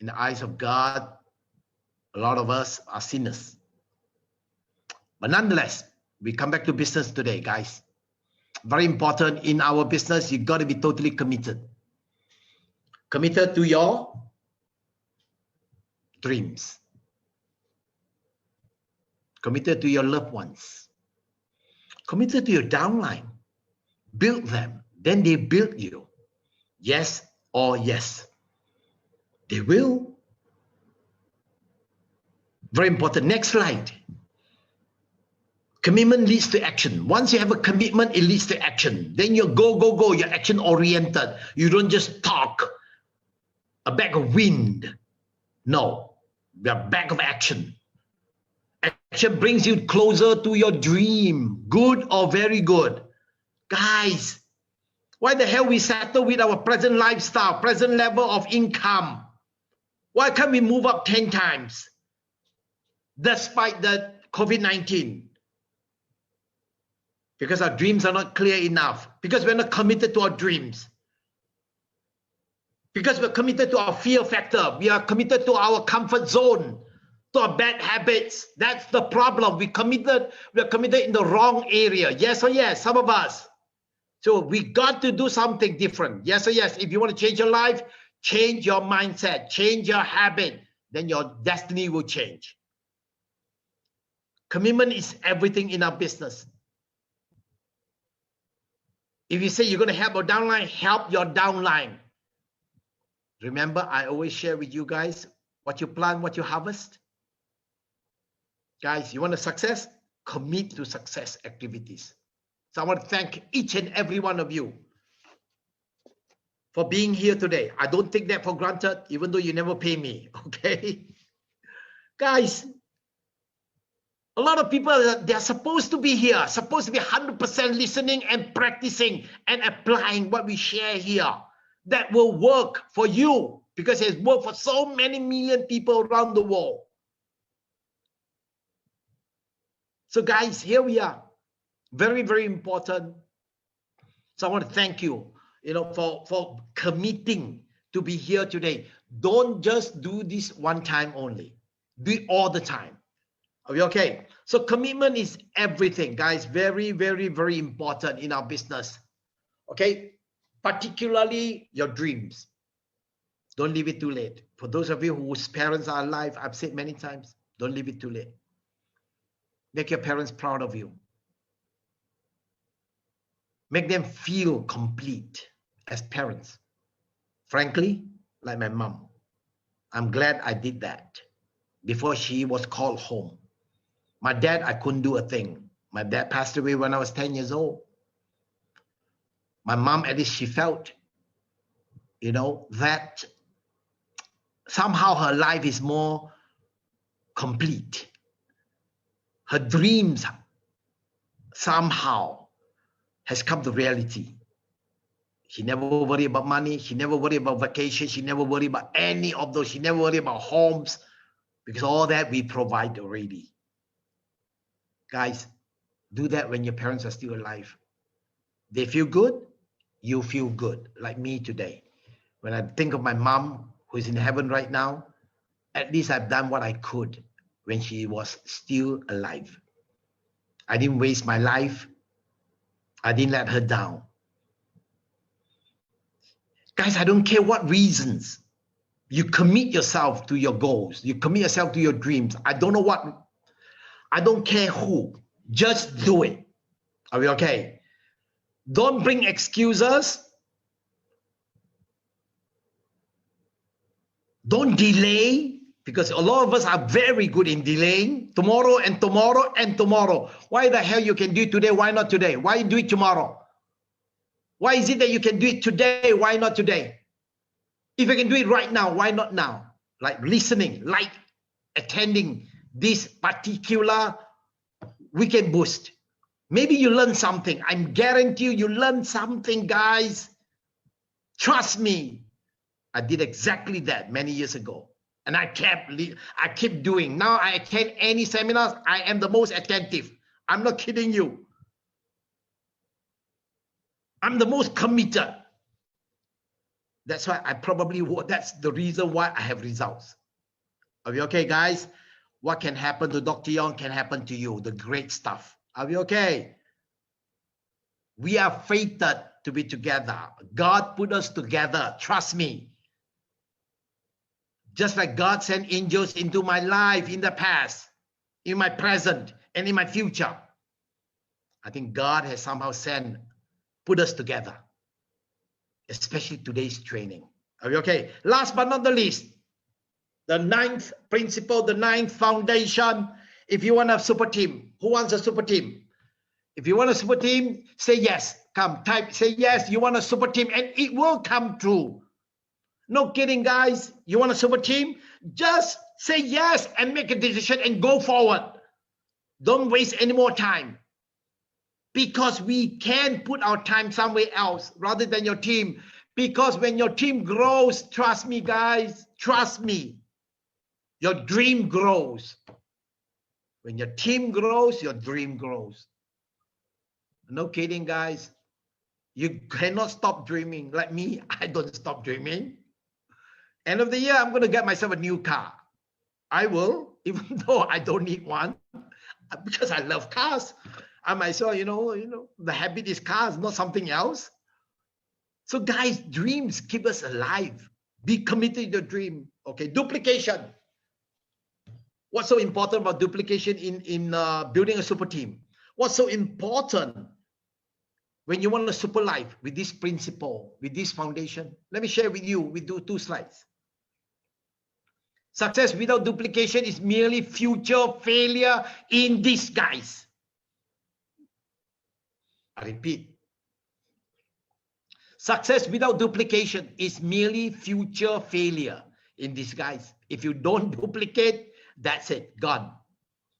In the eyes of God, a lot of us are sinners. But nonetheless, we come back to business today, guys. Very important in our business, you got to be totally committed. Committed to your dreams. Committed to your loved ones. Committed to your downline. Build them. Then they build you. Yes or yes. They will. Very important. Next slide. Commitment leads to action. Once you have a commitment, it leads to action. Then you go, go, go. You're action oriented. You don't just talk. A bag of wind. No. You're a bag of action. Action brings you closer to your dream. Good or very good. Guys, why the hell we settle with our present lifestyle, present level of income? Why can't we move up 10 times? Despite the COVID-19. Because our dreams are not clear enough. Because we're not committed to our dreams. Because we're committed to our fear factor. We are committed to our comfort zone. stop bad habits. That's the problem. We are committed in the wrong area. Yes or yes, some of us. So we got to do something different. Yes or yes. If you want to change your life, change your mindset, change your habit, then your destiny will change. Commitment is everything in our business. If you say you're going to help your downline, help your downline. Remember, I always share with you guys, what you plant, what you harvest. Guys, you want a success? Commit to success activities. So I want to thank each and every one of you for being here today. I don't take that for granted, even though you never pay me, okay? Guys, a lot of people, they're supposed to be here, supposed to be 100% listening and practicing and applying what we share here. That will work for you because it's worked for so many million people around the world. So guys, here we are. Very, very important. So I want to thank you, for committing to be here today. Don't just do this one time only. Do it all the time. Are we okay? So commitment is everything, guys. Very, very, very important in our business. Okay? Particularly your dreams. Don't leave it too late. For those of you whose parents are alive, I've said many times, don't leave it too late. Make your parents proud of you. Make them feel complete as parents. Frankly, like my mom, I'm glad I did that before she was called home. My dad, I couldn't do a thing. My dad passed away when I was 10 years old. My mom, at least she felt, that somehow her life is more complete. Her dreams somehow has come to reality. She never worried about money. She never worried about vacation. She never worried about any of those. She never worried about homes because all that we provide already. Guys, do that when your parents are still alive. They feel good. You feel good, like me today. When I think of my mom, who is in heaven right now, at least I've done what I could when she was still alive. I didn't waste my life. I didn't let her down. Guys, I don't care what reasons. You commit yourself to your goals. You commit yourself to your dreams. I don't know what. I don't care who. Just do it. Are we okay? Don't bring excuses. Don't delay, because a lot of us are very good in delaying tomorrow and tomorrow and tomorrow. Why the hell you can do it today? Why not today? Why do it tomorrow? Why is it that you can do it today? Why not today? If you can do it right now, why not now? Like listening, like attending this particular weekend boost. Maybe you learn something. I guarantee you learn something, guys. Trust me. I did exactly that many years ago. And I keep doing. Now I attend any seminars. I am the most attentive. I'm not kidding you. I'm the most committed. That's why that's the reason why I have results. Are we okay, guys? What can happen to Dr. Yong can happen to you. The great stuff. Are we okay? We are fated to be together. God put us together. Trust me. Just like God sent angels into my life in the past, in my present, and in my future. I think God has somehow put us together. Especially today's training. Are we okay? Last but not the least, the ninth principle, the ninth foundation. If you want a super team, who wants a super team? If you want a super team, say yes. Come, type, say yes, you want a super team, and it will come true. No kidding, guys. You want a super team? Just say yes and make a decision and go forward. Don't waste any more time. Because we can put our time somewhere else rather than your team. Because when your team grows, trust me, guys, trust me, your dream grows. When your team grows, your dream grows. No kidding, guys. You cannot stop dreaming. Like me, I don't stop dreaming. End of the year, I'm going to get myself a new car. I will, even though I don't need one, because I love cars. I might as well, the habit is cars, not something else. So guys, dreams keep us alive. Be committed to your dream. Okay, duplication. What's so important about duplication in building a super team? What's so important when you want a super life with this principle, with this foundation? Let me share with you. We do 2 slides. Success without duplication is merely future failure in disguise. I repeat. Success without duplication is merely future failure in disguise. If you don't duplicate, that's it, gone.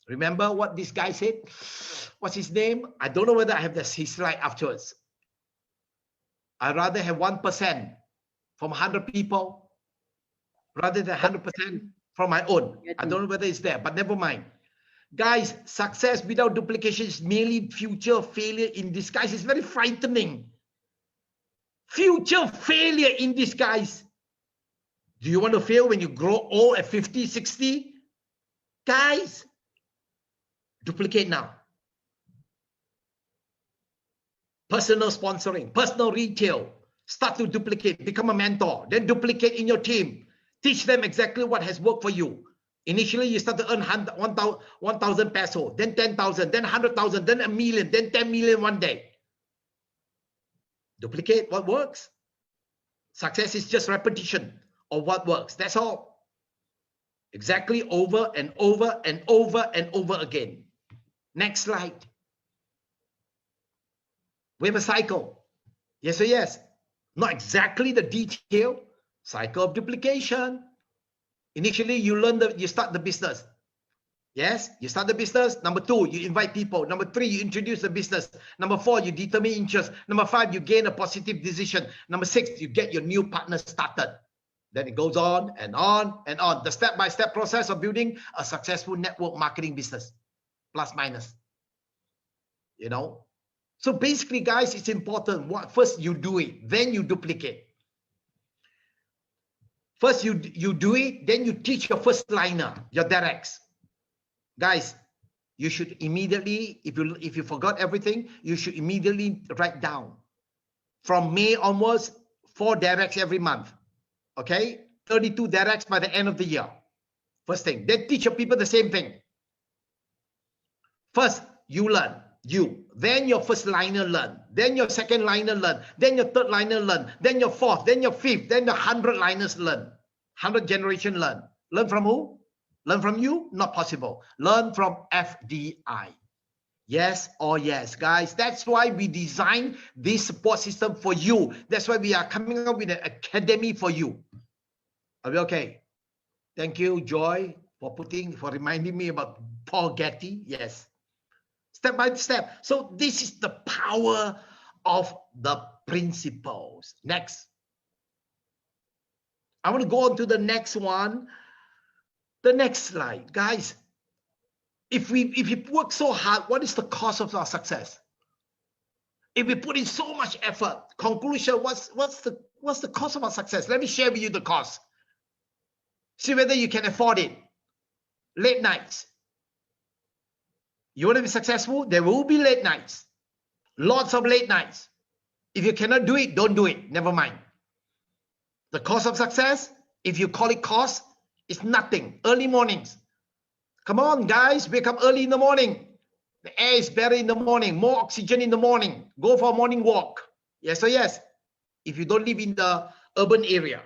Remember what this guy said? What's his name? I don't know whether I have his slide afterwards. I'd rather have 1% from 100 people rather than 100% from my own. I don't know whether it's there, but never mind. Guys, success without duplication is merely future failure in disguise. It's very frightening. Future failure in disguise. Do you want to fail when you grow old at 50, 60? Guys, duplicate now. Personal sponsoring, personal retail. Start to duplicate, become a mentor, then duplicate in your team. Teach them exactly what has worked for you. Initially, you start to earn 1,000 peso, then 10,000, then 100,000, then 1 million, then 10 million one day. Duplicate what works. Success is just repetition of what works. That's all. Exactly over and over and over and over again. Next slide. We have a cycle. Yes or yes? Not exactly the detail. Cycle of duplication. Initially, you start the business. Yes, you start the business. Number 2, you invite people. Number 3, you introduce the business. Number 4, you determine interest. Number 5, you gain a positive decision. Number 6, you get your new partner started. Then it goes on and on and on. The step-by-step process of building a successful network marketing business. Plus, minus. So basically, guys, it's important. First, you do it. Then you duplicate. First, you do it. Then you teach your first liner, your directs. Guys, you should immediately, if you forgot everything, you should immediately write down. From May onwards, 4 directs every month. Okay? 32 directs by the end of the year. First thing. Then teach your people the same thing. First, you learn. Then your first liner learn. Then your second liner learn. Then your third liner learn. Then your fourth. Then your fifth. Then the 100 liners learn. 100 generation learn. Learn from who? Learn from you? Not possible. Learn from FDI. Yes or yes, guys. That's why we designed this support system for you. That's why we are coming up with an academy for you. Are we okay? Thank you, Joy, for reminding me about Paul Getty. Yes. Step by step. So this is the power of the principles. Next. I want to go on to the next one. The next slide. Guys, if we work so hard, what is the cost of our success? If we put in so much effort, conclusion, what's the cost of our success? Let me share with you the cost. See whether you can afford it. Late nights. You want to be successful? There will be late nights. Lots of late nights. If you cannot do it, don't do it. Never mind. The cost of success, if you call it cost, it's nothing. Early mornings. Come on, guys. Wake up early in the morning. The air is better in the morning. More oxygen in the morning. Go for a morning walk. Yes or yes? If you don't live in the urban area.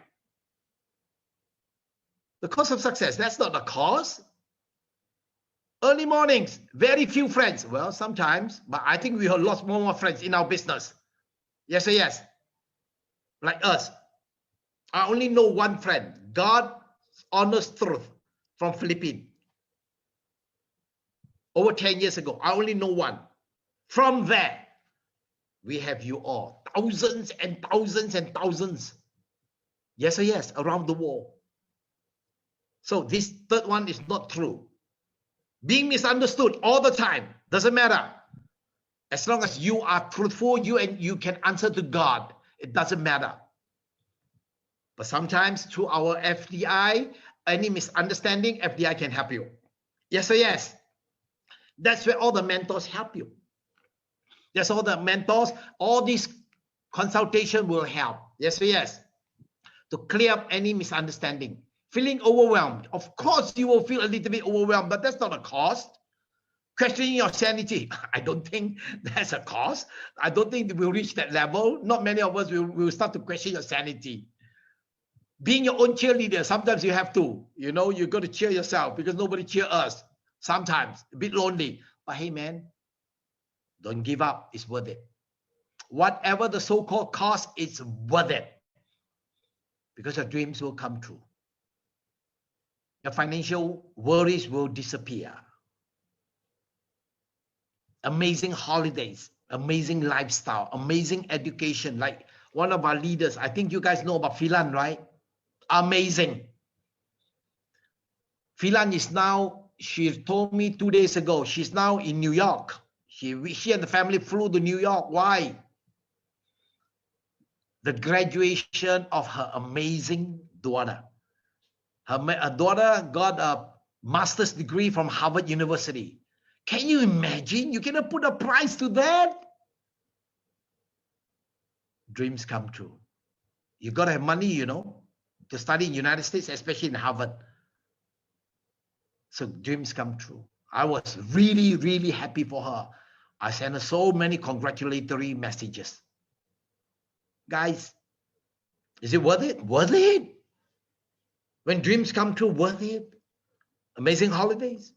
The cost of success, that's not the cost. Early mornings, very few friends. Well, sometimes, but I think we have lots more friends in our business. Yes or yes? Like us. I only know one friend, God's honest truth, from Philippines. Over 10 years ago, I only know one. From there, we have you all. Thousands and thousands and thousands. Yes or yes, around the world. So this third one is not true. Being misunderstood all the time, doesn't matter. As long as you are truthful, you can answer to God, it doesn't matter. But sometimes through our FDI, any misunderstanding, FDI can help you. Yes or yes? That's where all the mentors help you. That's all the mentors, all these consultation will help. Yes or yes? To clear up any misunderstanding. Feeling overwhelmed. Of course, you will feel a little bit overwhelmed, but that's not a cause. Questioning your sanity. I don't think that's a cause. I don't think we'll reach that level. Not many of us will start to question your sanity. Being your own cheerleader, sometimes you have to. You know, you got to cheer yourself because nobody cheer us. Sometimes a bit lonely. But hey, man, don't give up. It's worth it. Whatever the so-called cost, it's worth it. Because your dreams will come true. Your financial worries will disappear. Amazing holidays, amazing lifestyle, amazing education. Like one of our leaders, I think you guys know about Philan, right? Amazing. Philan is now, she told me 2 days ago, she's now in New York. She and the family flew to New York. Why? The graduation of her amazing daughter. Her daughter got a master's degree from Harvard University. Can you imagine? You cannot put a price to that. Dreams come true. You got to have money, you know, to study in the United States, especially in Harvard. So dreams come true. I was really, really happy for her. I sent her so many congratulatory messages. Guys, is it worth it? Worth it. When dreams come true, worth it. Amazing holidays,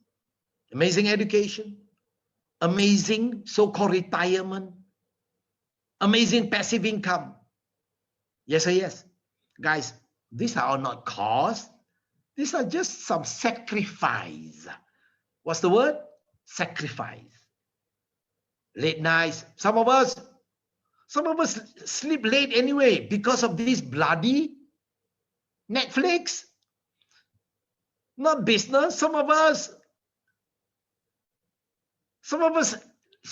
amazing education, amazing so-called retirement, amazing passive income. Yes or yes? Guys, these are not costs. These are just some sacrifice. What's the word? Sacrifice. Late nights. Some of us sleep late anyway because of this bloody Netflix. Not business. Some of us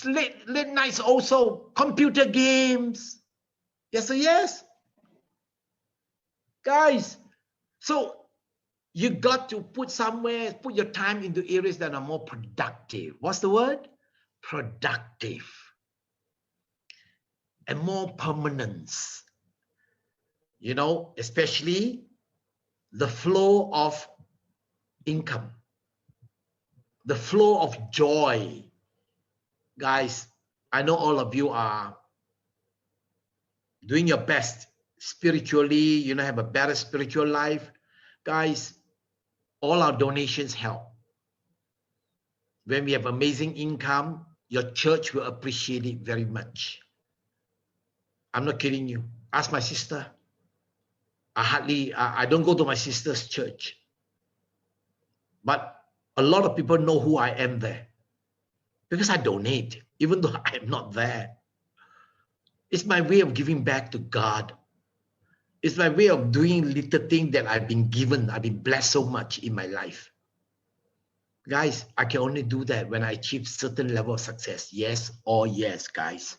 late nights also. Computer games. Yes or yes? Guys, so you got to put your time into areas that are more productive. What's the word? Productive. And more permanence. You know, especially the flow of income. The flow of joy. Guys, I know all of you are doing your best spiritually, you know, have a better spiritual life. Guys, all our donations help. When we have amazing income, your church will appreciate it very much. I'm not kidding you. Ask my sister. I don't go to my sister's church. But a lot of people know who I am there. Because I donate, even though I am not there. It's my way of giving back to God. It's my way of doing little things that I've been given. I've been blessed so much in my life. Guys, I can only do that when I achieve certain level of success. Yes or yes, guys.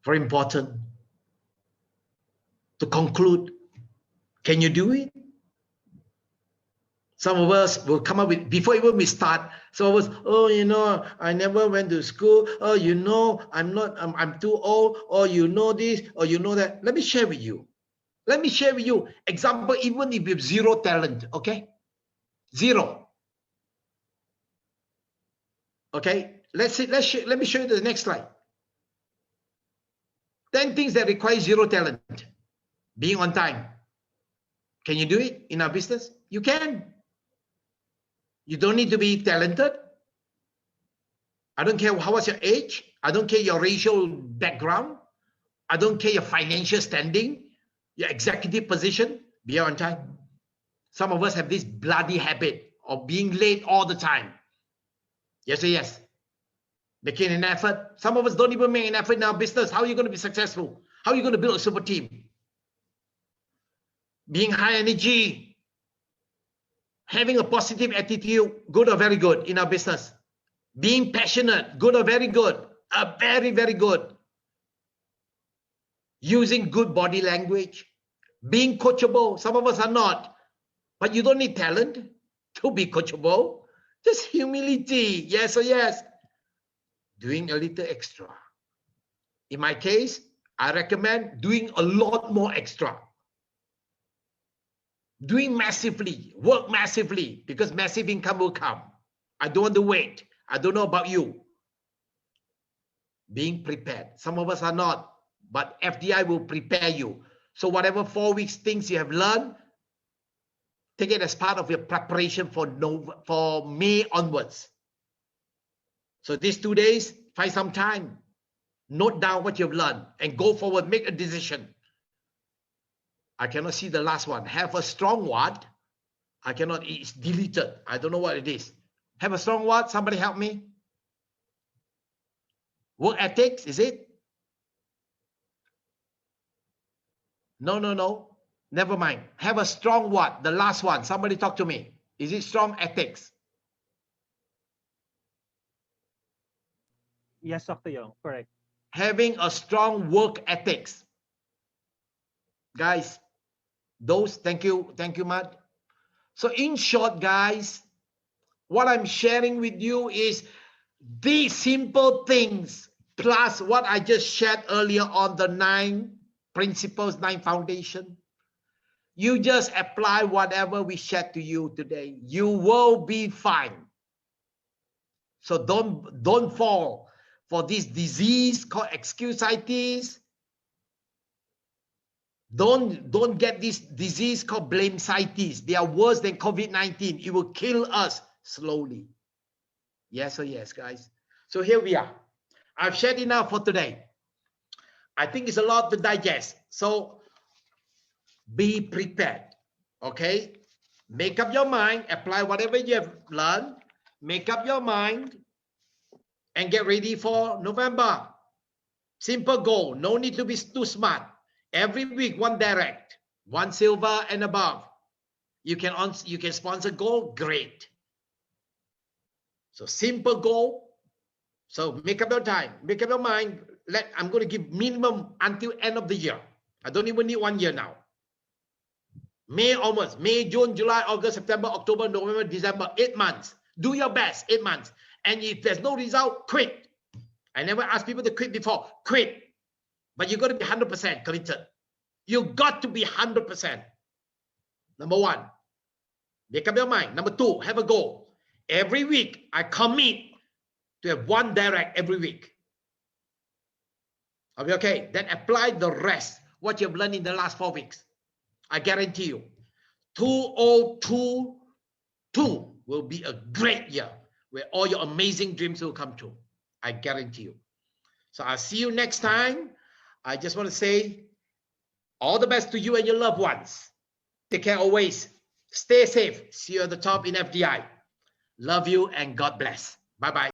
Very important. To conclude, can you do it? Some of us will come up with, before even we start, some of us, oh, you know, I never went to school. Oh, you know, I'm too old. Or you know this, or you know that. Let me share with you. Let me share with you. Example, even if you have zero talent, okay? Zero. Okay? Let me show you the next slide. 10 things that require zero talent. Being on time. Can you do it in our business? You can. You don't need to be talented. I don't care how was your age. I don't care your racial background. I don't care your financial standing, your executive position. Be on time. Some of us have this bloody habit of being late all the time. Yes or yes? Making an effort. Some of us don't even make an effort in our business. How are you going to be successful? How are you going to build a super team? Being high energy. Having a positive attitude, good or very good in our business. Being passionate, good or very good. Very, very good. Using good body language. Being coachable. Some of us are not. But you don't need talent. to be coachable. Just humility. Yes or yes. Doing a little extra. In my case, I recommend doing a lot more extra. Doing massively, work massively, because massive income will come. I don't want to wait. I don't know about you. Being prepared. Some of us are not, but FDI will prepare you. So whatever 4 weeks things you have learned, take it as part of your preparation for May onwards. So these 2 days, find some time, note down what you've learned, and go forward, make a decision. I cannot see the last one. Have a strong what? I cannot, it's deleted. I don't know what it is. Have a strong what? Somebody help me. Work ethics, is it? No. Never mind. Have a strong what? The last one. Somebody talk to me. Is it strong ethics? Yes, Dr. Yong, correct. Having a strong work ethics. Guys, those, thank you, Matt. So in short, guys, what I'm sharing with you is these simple things plus what I just shared earlier on the 9 principles, 9 foundation. You just apply whatever we shared to you today. You will be fine. So don't fall for this disease called excusitis. Don't get this disease called blamesitis. They are worse than COVID-19. It will kill us slowly. Yes or yes, guys? So here we are. I've shared enough for today. I think it's a lot to digest. So be prepared. Okay? Make up your mind. Apply whatever you have learned. Make up your mind. And get ready for November. Simple goal. No need to be too smart. Every week, 1 direct, 1 silver and above. You can sponsor gold. Great. So simple goal. So make up your time. Make up your mind. I'm going to give minimum until end of the year. I don't even need 1 year now. May onwards. May, June, July, August, September, October, November, December. 8 months. Do your best. 8 months. And if there's no result, quit. I never asked people to quit before. Quit. But you got to be 100% committed. You got to be 100%. Number 1, make up your mind. Number 2, have a goal. Every week, I commit to have 1 direct every week. Okay? Then apply the rest, what you've learned in the last 4 weeks. I guarantee you, 2022 will be a great year where all your amazing dreams will come true. I guarantee you. So I'll see you next time. I just want to say all the best to you and your loved ones. Take care always. Stay safe. See you at the top in FDI. Love you and God bless. Bye-bye.